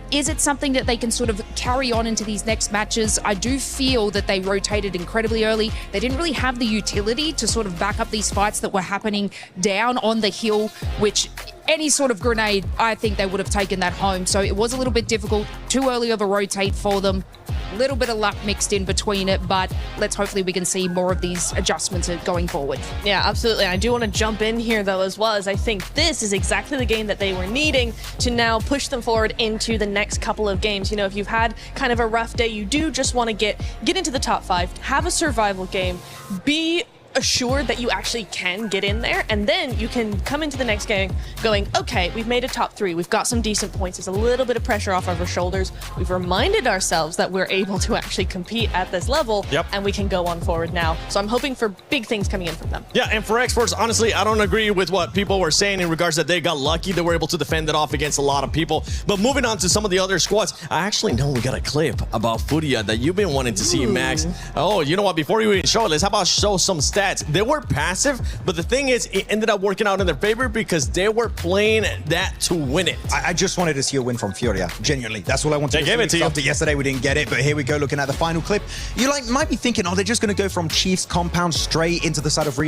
is it something that they can sort of carry on into these next matches? I do feel that they rotated incredibly early. They didn't really have the utility to sort of back up these fights that were happening down on the hill, which any sort of grenade, I think they would have taken that home. So it was a little bit difficult, too early of a rotate for them. A little bit of luck mixed in between it, but hopefully we can see more of these adjustments going forward. Yeah, absolutely. I do want to jump in here though as well, as I think this is exactly the game that they were needing to now push them forward into the next couple of games. You know, if you've had kind of a rough day, you do just want to get into the top 5, have a survival game, be assured that you actually can get in there, and then you can come into the next game going, okay, we've made a top 3, we've got some decent points, there's a little bit of pressure off of our shoulders, we've reminded ourselves that we're able to actually compete at this level, and we can go on forward now. So I'm hoping for big things coming in from them. Yeah, and for X-Force, honestly, I don't agree with what people were saying in regards that they got lucky, they were able to defend it off against a lot of people. But moving on to some of the other squads, I actually know we got a clip about Furia that you've been wanting to see, Max. Oh, you know what, before you even show it, how about show some stats? They were passive, but the thing is, it ended up working out in their favor because they were playing that to win it. I just wanted to see a win from Furia, genuinely. That's all I wanted to see. They gave it to you. After yesterday, we didn't get it, but here we go, looking at the final clip. You might be thinking, oh, they're just going to go from Chiefs compound straight into the side of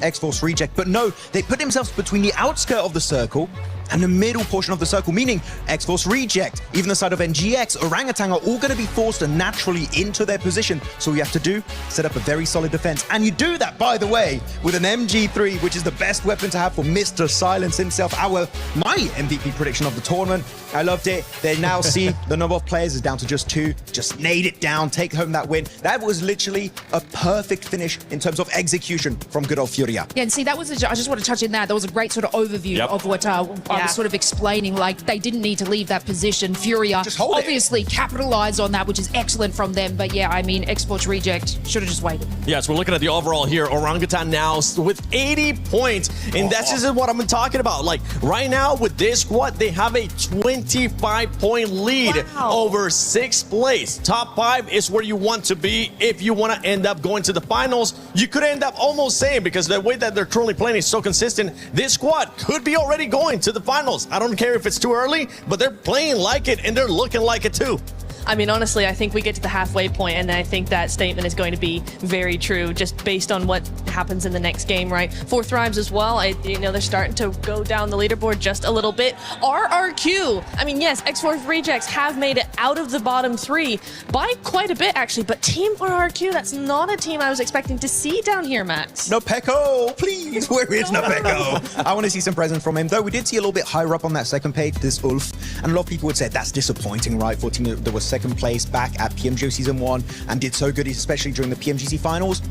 X-Force Reject, but no, they put themselves between the outskirt of the circle and the middle portion of the circle, meaning X-Force Reject, even the side of NGX, Orangutan are all going to be forced naturally into their position. So all you have to do, set up a very solid defense. And you do that, by the way, with an MG3, which is the best weapon to have for Mr. Silence himself, my MVP prediction of the tournament. I loved it. They now see the number of players is down to just 2. Just nail it down, take home that win. That was literally a perfect finish in terms of execution from good old Furia. Yeah, and see, that was I just want to touch in that. That was a great sort of overview of what I was sort of explaining. Like, they didn't need to leave that position. Furia obviously capitalized on that, which is excellent from them. But yeah, I mean, X-Force Reject should have just waited. Yes, we're looking at the overall here. Orangutan now with 80 points. And that's just what I'm talking about. Like, right now with this squad, they have a 25-point lead over 6th place. Top 5 is where you want to be if you want to end up going to the finals. You could end up almost saying, because the way that they're currently playing is so consistent, this squad could be already going to the finals. I don't care if it's too early, but they're playing like it and they're looking like it too. I mean, honestly, I think we get to the halfway point, and I think that statement is going to be very true, just based on what happens in the next game, right? 4 Thrives as well. They're starting to go down the leaderboard just a little bit. RRQ. I mean, yes, X-Force Rejects have made it out of the bottom 3 by quite a bit, actually. But Team RRQ, that's not a team I was expecting to see down here, Max. No Peko, please. Where is No Peko? I want to see some presence from him. Though we did see a little bit higher up on that second page, this Ulf, and a lot of people would say that's disappointing, right? For a team that was second place back at PMGO Season 1 and did so good, especially during the PMGC finals.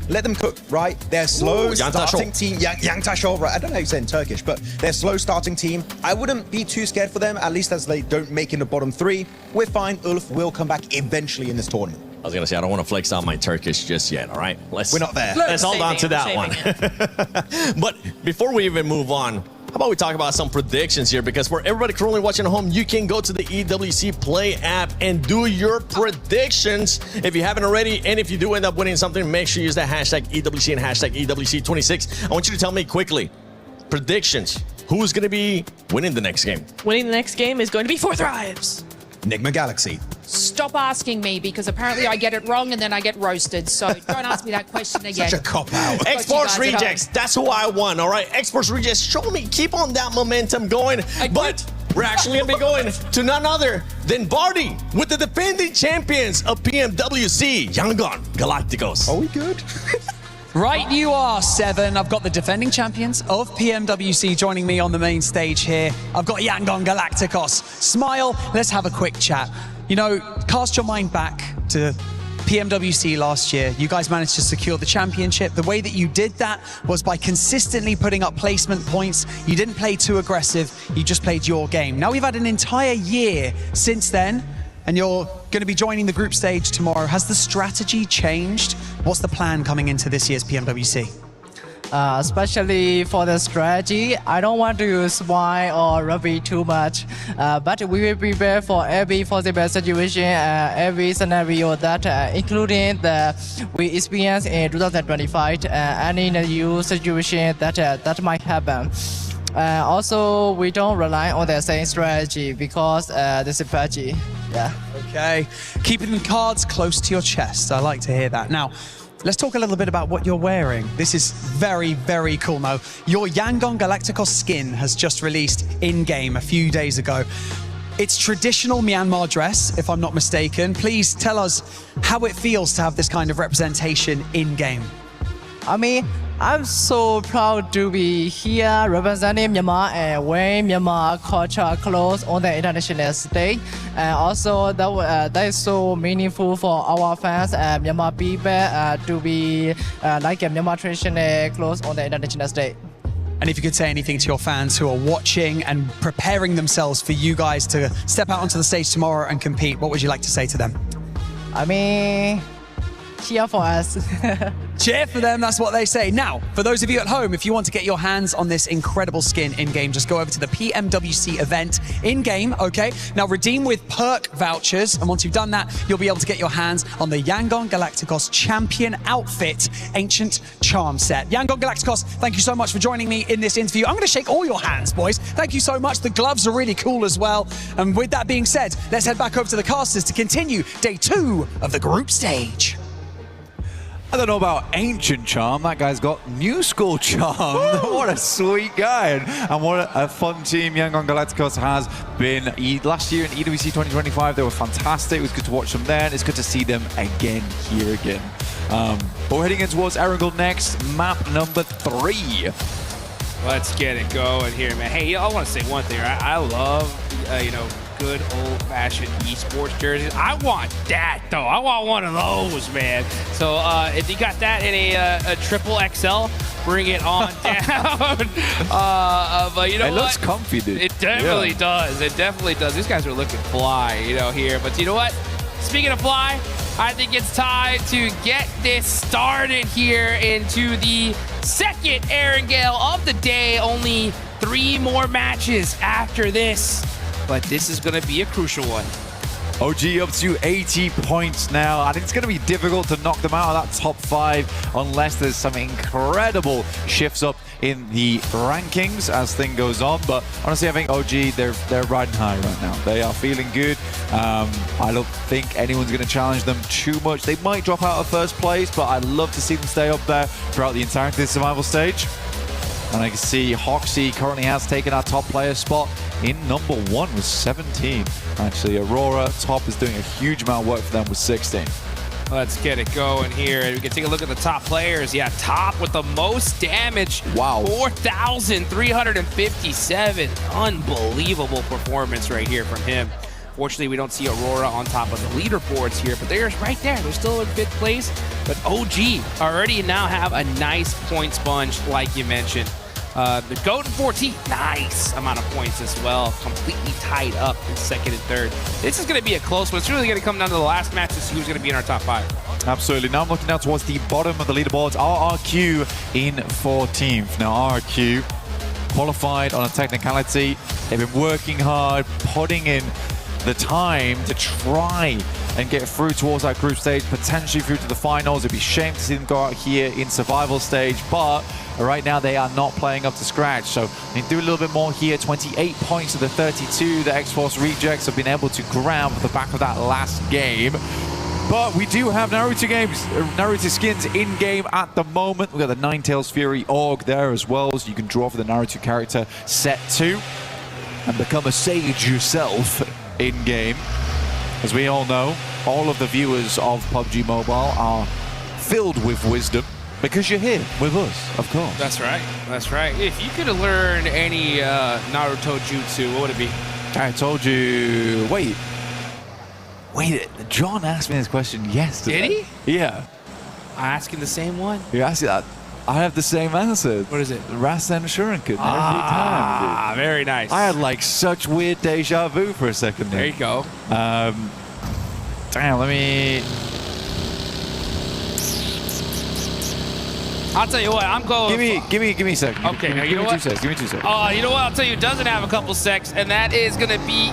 Let them cook, right? They're slow starting team. Yang Tashol, right? I don't know how you say it in Turkish, but they're slow starting team. I wouldn't be too scared for them, at least as they don't make in the bottom 3. We're fine. Ulf will come back eventually in this tournament. I was going to say, I don't want to flex out my Turkish just yet, all right? We're not there. Let's hold on to that one. But before we even move on, how about we talk about some predictions here? Because for everybody currently watching at home, you can go to the EWC Play app and do your predictions if you haven't already. And if you do end up winning something, make sure you use that hashtag EWC and hashtag EWC26. I want you to tell me quickly, predictions. Who's going to be winning the next game? Winning the next game is going to be 4 Thrives. Enigma Galaxy. Stop asking me, because apparently I get it wrong and then I get roasted. So don't ask me that question again. Such a cop-out. X-Force Rejects, that's who I want, all right? X-Force Rejects, show me, keep on that momentum going. But we're actually going to be going to none other than Barty with the defending champions of PMWC, Yangon Galacticos. Are we good? Right you are, Seven. I've got the defending champions of PMWC joining me on the main stage here. I've got Yangon Galacticos. Smile, let's have a quick chat. You know, cast your mind back to PMWC last year. You guys managed to secure the championship. The way that you did that was by consistently putting up placement points. You didn't play too aggressive. You just played your game. Now we've had an entire year since then, and you're going to be joining the group stage tomorrow. Has the strategy changed? What's the plan coming into this year's PMWC? Especially for the strategy, I don't want to use wine or rugby too much, but we will prepare for every possible situation, every scenario that, including we experience in 2025, any new situation that might happen. Also, we don't rely on the same strategy because this is PUBG. Yeah. Okay. Keeping the cards close to your chest. I like to hear that. Now, let's talk a little bit about what you're wearing. This is very, very cool, Mo. Your Yangon Galacticos skin has just released in-game a few days ago. It's traditional Myanmar dress, if I'm not mistaken. Please tell us how it feels to have this kind of representation in-game. I mean, I'm so proud to be here representing Myanmar and wearing Myanmar culture clothes on the international stage. And also that is so meaningful for our fans and Myanmar people to be like a Myanmar traditional clothes on the international stage. And if you could say anything to your fans who are watching and preparing themselves for you guys to step out onto the stage tomorrow and compete, what would you like to say to them? I mean, cheer for us. Cheer for them, that's what they say. Now, for those of you at home, if you want to get your hands on this incredible skin in-game, just go over to the PMWC event in-game, okay? Now, redeem with perk vouchers, and once you've done that, you'll be able to get your hands on the Yangon Galacticos Champion Outfit Ancient Charm Set. Yangon Galacticos, thank you so much for joining me in this interview. I'm going to shake all your hands, boys. Thank you so much. The gloves are really cool as well. And with that being said, let's head back over to the casters to continue day 2 of the group stage. I don't know about ancient charm. That guy's got new school charm. What a sweet guy. And what a fun team Yangon Galacticos has been. Last year in EWC 2025, they were fantastic. It was good to watch them then. It's good to see them again here again. But we're heading in towards Erangel next. Map number 3. Let's get it going here, man. Hey, I want to say one thing. I love, good old-fashioned esports jerseys. I want that, though. I want one of those, man. So if you got that in a triple XL, bring it on down. But you know what? It looks comfy, dude. It definitely does. It definitely does. These guys are looking fly, here. But you know what? Speaking of fly, I think it's time to get this started here into the second Erangel of the day. Only 3 more matches after this. But this is going to be a crucial one. OG up to 80 points now. I think it's going to be difficult to knock them out of that top 5 unless there's some incredible shifts up in the rankings as thing goes on. But honestly, I think OG, they're riding high right now. They are feeling good. I don't think anyone's going to challenge them too much. They might drop out of first place, but I'd love to see them stay up there throughout the entirety of the survival stage. And I can see Hoxie currently has taken our top player spot in number 1 with 17. Actually, Aurora top is doing a huge amount of work for them with 16. Let's get it going here. And we can take a look at the top players. Yeah, top with the most damage. Wow. 4,357. Unbelievable performance right here from him. Fortunately, we don't see Aurora on top of the leaderboards here, but they're right there. They're still in 5th place. But OG already now have a nice point sponge, like you mentioned. The GOAT in 14, nice amount of points as well. Completely tied up in 2nd and 3rd. This is going to be a close one. It's really going to come down to the last match to see who's going to be in our top 5. Absolutely. Now I'm looking down towards the bottom of the leaderboards. RRQ in 14th. Now RRQ qualified on a technicality. They've been working hard, putting in the time to try and get through towards that group stage, potentially through to the finals. It'd be a shame to see them go out here in survival stage, but right now they are not playing up to scratch. So they do a little bit more here. 28 points to the 32 the X-Force Rejects have been able to grab the back of that last game. But we do have Naruto skins in-game at the moment. We've got the Ninetales Fury Org there as well, so you can draw for the Naruto character set 2 and become a sage yourself in-game. As we all know, all of the viewers of PUBG Mobile are filled with wisdom because you're here with us, of course. That's right. That's right. If you could have learned any Naruto jutsu, what would it be? I told you... Wait, John asked me this question yesterday. Did he? Yeah. I'm asking the same one? You asked that. I have the same answer. What is it? Rasen Shuriken every time. Ah, very nice. I had like such weird deja vu for a second there. There you go. Damn, let me... I'll tell you what, I'm going... Give me a second. Okay, now give me 2 seconds. Give me 2 seconds. You know what? I'll tell you, it doesn't have a couple secs, and that is going to be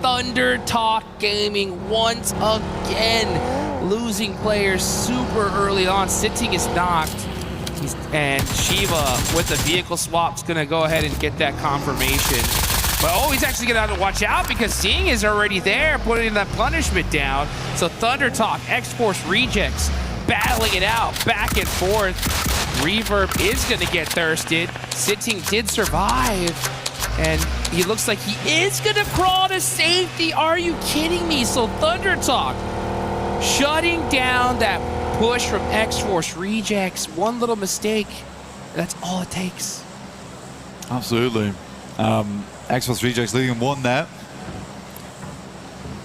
Thunder Talk Gaming once again. Losing players super early on. Sitting is knocked. And Shiva with the vehicle swap is going to go ahead and get that confirmation. But he's actually going to have to watch out because Sing is already there, putting that punishment down. So Thunder Talk, X-Force Rejects, battling it out, back and forth. Reverb is going to get thirsted. Sitting did survive. And he looks like he is going to crawl to safety. Are you kidding me? So Thunder Talk shutting down that push from X-Force Rejects. One little mistake, That's all it takes. Absolutely. X-Force Rejects leading 1 there.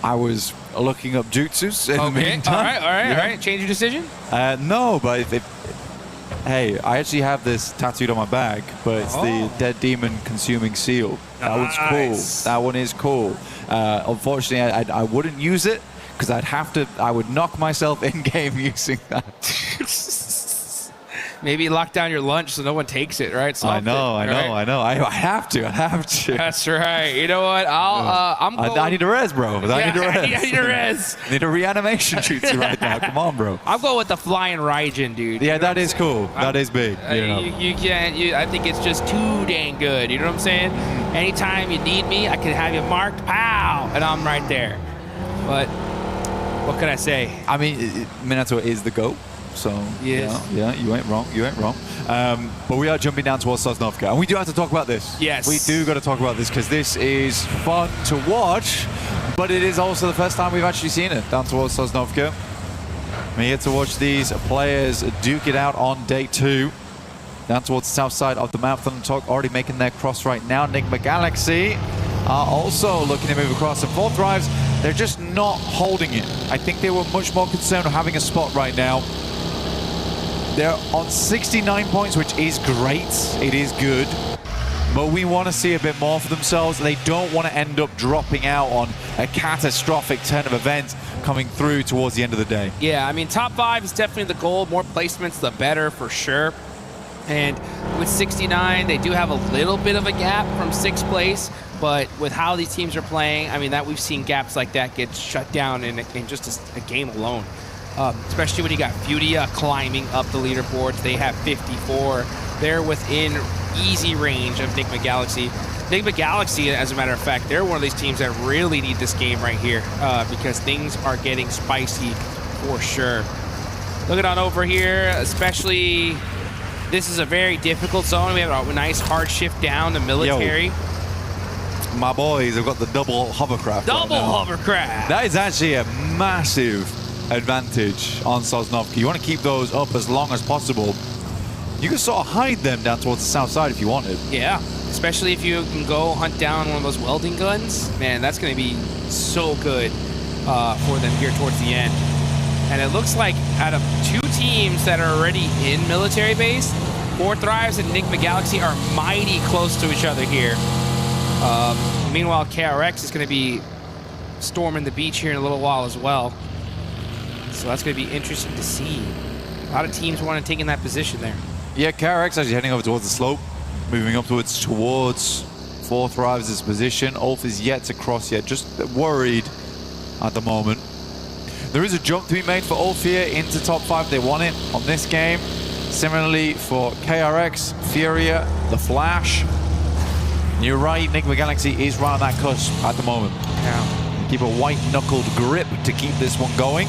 I was looking up jutsus in the meantime. All right. Change your decision? No, but hey, I actually have this tattooed on my bag, but it's the Dead Demon Consuming Seal. That one's cool. That one is cool. Unfortunately, I wouldn't use it because I would knock myself in-game using that. Maybe lock down your lunch so no one takes it, right? I know. I have to. That's right. You know what? I need a res, bro. I need a res. I need a reanimation jutsu right now. Come on, bro. I'll go with the flying Raijin, dude. Yeah, that is cool. That is big. You can't. I think it's just too dang good. You know what I'm saying? Anytime you need me, I can have you marked. Pow! And I'm right there. But what can I say? I mean, Minato is the GOAT. So, yes. Yeah, you ain't wrong. But we are jumping down towards Sosnovka. And we do have to talk about this. Yes. We do got to talk about this because this is fun to watch, but it is also the first time we've actually seen it down towards Sosnovka. We're here to watch these players duke it out on day 2. Down towards the south side of the map. Thundertalk already making their cross right now. Enigma Galaxy are also looking to move across. And Fourth Drives, they're just not holding it. I think they were much more concerned with having a spot right now. They're on 69 points, which is great. It is good. But we want to see a bit more for themselves. They don't want to end up dropping out on a catastrophic turn of events coming through towards the end of the day. Yeah, I mean, top 5 is definitely the goal. More placements, the better, for sure. And with 69, they do have a little bit of a gap from 6th place. But with how these teams are playing, I mean, that we've seen gaps like that get shut down in just a game alone. Especially when you got Fudia climbing up the leaderboards. They have 54. They're within easy range of Enigma Galaxy. Enigma Galaxy, as a matter of fact, they're one of these teams that really need this game right here because things are getting spicy for sure. Looking on over here, especially, this is a very difficult zone. We have a nice hard shift down the military. Yo, my boys have got the double hovercraft. Hovercraft. That is actually a massive advantage on Sosnovka. You want to keep those up as long as possible. You can sort of hide them down towards the south side if you wanted. Yeah, especially if you can go hunt down one of those welding guns. Man, that's going to be so good for them here towards the end. And it looks like out of 2 teams that are already in military base, Fourth Drives and Enigma Galaxy are mighty close to each other here. Meanwhile, KRX is going to be storming the beach here in a little while as well. So that's going to be interesting to see. A lot of teams want to take in that position there. Yeah, KRX actually heading over towards the slope, moving upwards towards Fourth Drives' position. Ulf is yet to cross yet, just worried at the moment. There is a jump to be made for Ulf here into top 5. They want it on this game. Similarly for KRX, Furia, The Flash. You're right, Enigma Galaxy is right on that cusp at the moment. Yeah. Keep a white-knuckled grip to keep this one going.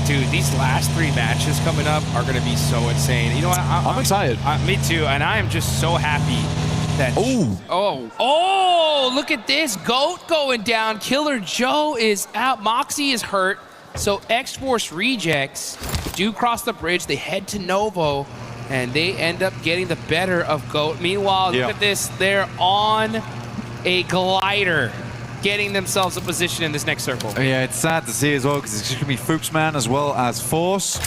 Dude, these last 3 matches coming up are going to be so insane. You know what? I'm excited. Me too, and I am just so happy that... Oh, look at this. GOAT going down. Killer Joe is out. Moxie is hurt. So X-Force Rejects do cross the bridge. They head to Novo, and they end up getting the better of GOAT. Meanwhile, look at this. They're on a glider, getting themselves a position in this next circle. Yeah, it's sad to see as well because it's going to be Fuchsman as well as Force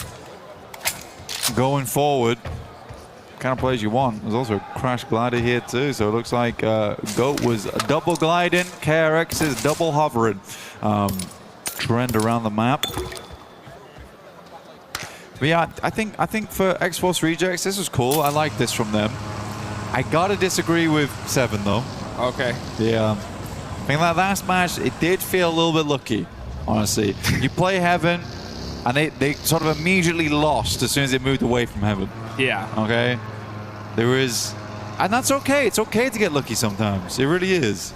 going forward. Kind of players you want. There's also a Crash Glider here too, so it looks like GOAT was double gliding, KRX is double hovering. Trend around the map. But yeah, I think for X-Force Rejects, this was cool. I like this from them. I gotta disagree with 7 though. Okay. Yeah. I think that last match, it did feel a little bit lucky, honestly. You play Heaven, and they sort of immediately lost as soon as they moved away from Heaven. Yeah. Okay? There is... And that's okay. It's okay to get lucky sometimes. It really is.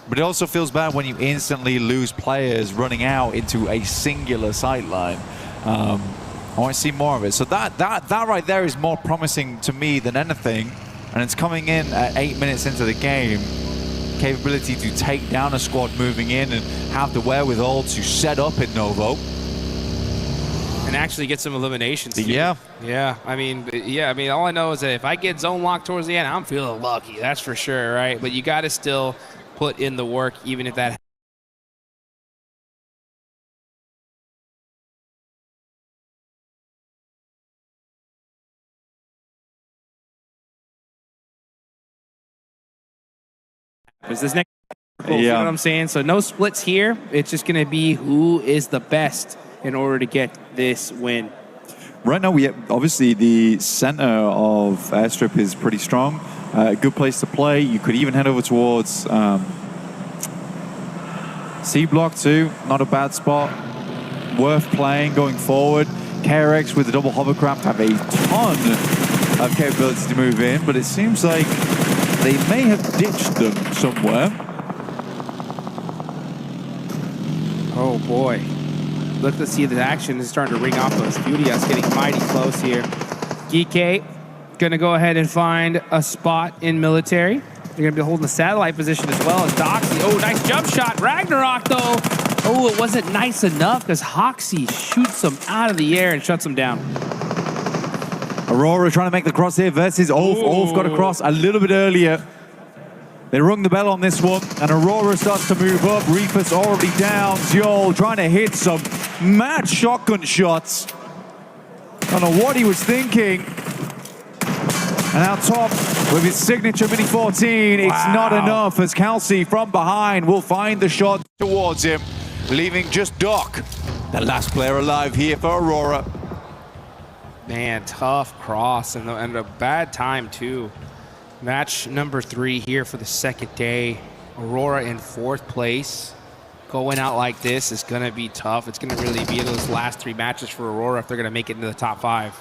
But it also feels bad when you instantly lose players running out into a singular sightline. I want to see more of it. So that right there is more promising to me than anything. And it's coming in at 8 minutes into the game. Capability to take down a squad moving in and have the wherewithal to set up in Novo. and actually get some eliminations. Yeah. Yeah. I mean, all I know is that if I get zone locked towards the end, I'm feeling lucky. That's for sure, right? But you got to still put in the work, even if that. Is this next? You know what I'm saying? So no splits here. It's just going to be who is the best in order to get this win. Right now, obviously the center of Airstrip is pretty strong. A good place to play. You could even head over towards C block too. Not a bad spot. Worth playing going forward. KRX with the double hovercraft have a ton of capability to move in, but it seems like they may have ditched them somewhere. Oh boy. Look to see the action is starting to ring off those. Fudia's getting mighty close here. Geek gonna go ahead and find a spot in military. They're gonna be holding the satellite position as well as Doxy. Oh, nice jump shot. Ragnarok though. Oh, it wasn't nice enough because Hoxie shoots him out of the air and shuts him down. Aurora trying to make the cross here versus Ulf. Ulf got across a little bit earlier. They rung the bell on this one, and Aurora starts to move up. Reaper's already down. Joel trying to hit some mad shotgun shots. Don't know what he was thinking. And out top with his signature Mini 14, it's not enough as Kelsey from behind will find the shot towards him, leaving just Doc, the last player alive here for Aurora. Man, tough cross and a bad time too. Match number 3 here for the second day. Aurora in 4th place. Going out like this is going to be tough. It's going to really be those last 3 matches for Aurora if they're going to make it into the top 5.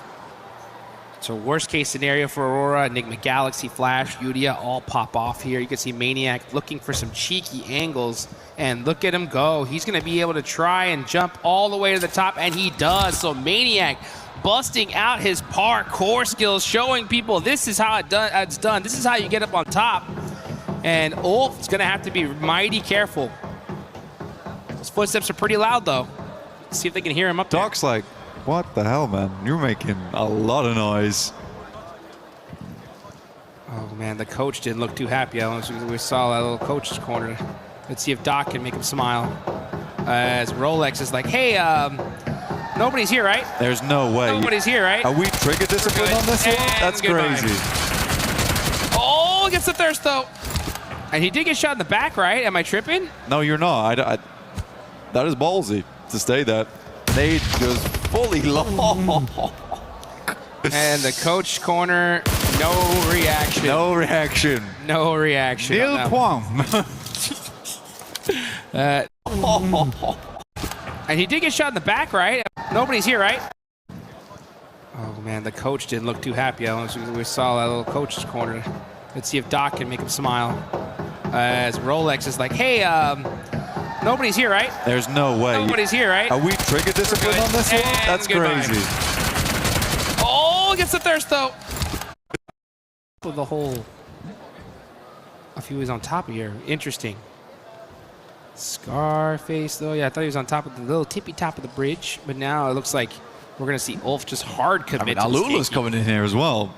So worst case scenario for Aurora, Enigma Galaxy, Flash, Udia all pop off here. You can see Maniac looking for some cheeky angles. And look at him go. He's going to be able to try and jump all the way to the top, and he does. So Maniac busting out his parkour skills, showing people this is how it's done. This is how you get up on top. And Ulf is going to have to be mighty careful. His footsteps are pretty loud, though. Let's see if they can hear him up there. Doc's like, what the hell, man? You're making a lot of noise. Oh, man, the coach didn't look too happy. We saw that little coach's corner. Let's see if Doc can make him smile. As Rolex is like, hey, nobody's here, right? There's no way. Nobody's here, right? Are we trigger discipline on this one? That's crazy. Oh, gets the thirst, though. And he did get shot in the back, right? Am I tripping? No, you're not. That is ballsy to stay that. They just fully long. And the coach corner, no reaction. No reaction. No reaction. Nil point. And he did get shot in the back, right? Nobody's here, right? Oh, man, the coach didn't look too happy. We saw that little coach's corner. Let's see if Doc can make him smile. As Rolex is like, hey, nobody's here, right? There's no way. Nobody's here, right? Are we trigger discipline on this one? That's crazy. Oh, gets the thirst, though. The whole... If he was on top of here. Interesting. Scarface, though. Yeah, I thought he was on top of the little tippy top of the bridge. But now it looks like we're going to see Ulf just hard commit. Alula's coming in here as well.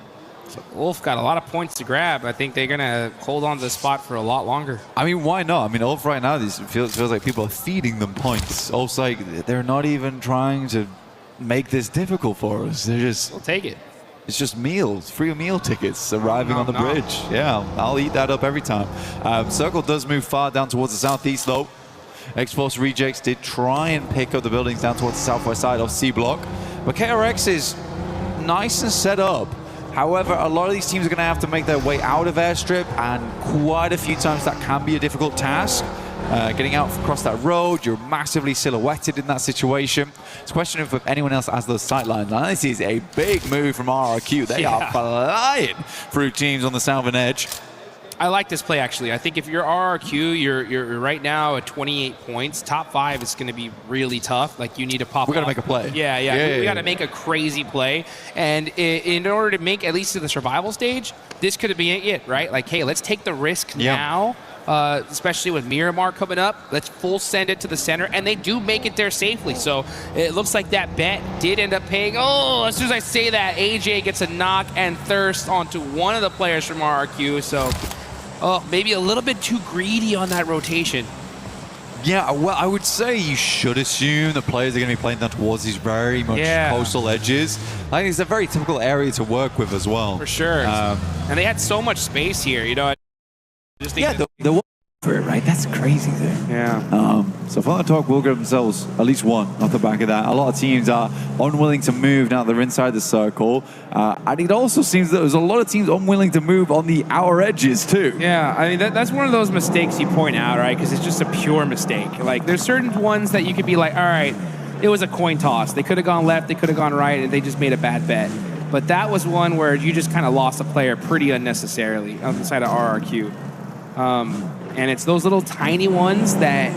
So Ulf got a lot of points to grab. I think they're going to hold on to the spot for a lot longer. I mean, why not? I mean, Ulf right now, feels like people are feeding them points. Ulf's like, they're not even trying to make this difficult for us. They're just... We'll take it. It's just meals, free meal tickets arriving on the bridge. Yeah, I'll eat that up every time. Circle does move far down towards the southeast, though. X-Force Rejects did try and pick up the buildings down towards the southwest side of C block. But KRX is nice and set up. However, a lot of these teams are going to have to make their way out of Airstrip, and quite a few times that can be a difficult task. Getting out across that road, you're massively silhouetted in that situation. It's a question of if anyone else has those sightlines. Now, this is a big move from RRQ. They are flying through teams on the southern edge. I like this play, actually. I think if you're RRQ, you're right now at 28 points. Top 5 is going to be really tough. Like, you need to pop We got to make a play. We got to make a crazy play. And in order to make, at least to the survival stage, this could be it, right? Like, hey, let's take the risk now especially with Miramar coming up. Let's full send it to the center, and they do make it there safely. So it looks like that bet did end up paying. Oh, as soon as I say that, AJ gets a knock and thirst onto one of the players from RRQ. So, maybe a little bit too greedy on that rotation. Yeah, well, I would say you should assume the players are going to be playing down towards these very much coastal edges. I think it's a very typical area to work with as well. For sure. And they had so much space here, you know. Just the one for it, right? That's crazy there. Yeah. So Thundertalk will get themselves at least one off the back of that. A lot of teams are unwilling to move now that they're inside the circle. And it also seems that there's a lot of teams unwilling to move on the outer edges too. Yeah, I mean, that's one of those mistakes you point out, right? Because it's just a pure mistake. Like, there's certain ones that you could be like, all right, it was a coin toss. They could have gone left, they could have gone right, and they just made a bad bet. But that was one where you just kind of lost a player pretty unnecessarily on the side of RRQ. And it's those little tiny ones that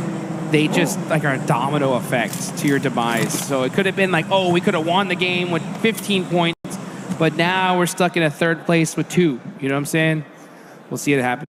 they just like are a domino effect to your demise. So it could have been like, oh, we could have won the game with 15 points, but now we're stuck in a third place with 2. You know what I'm saying? We'll see it happen.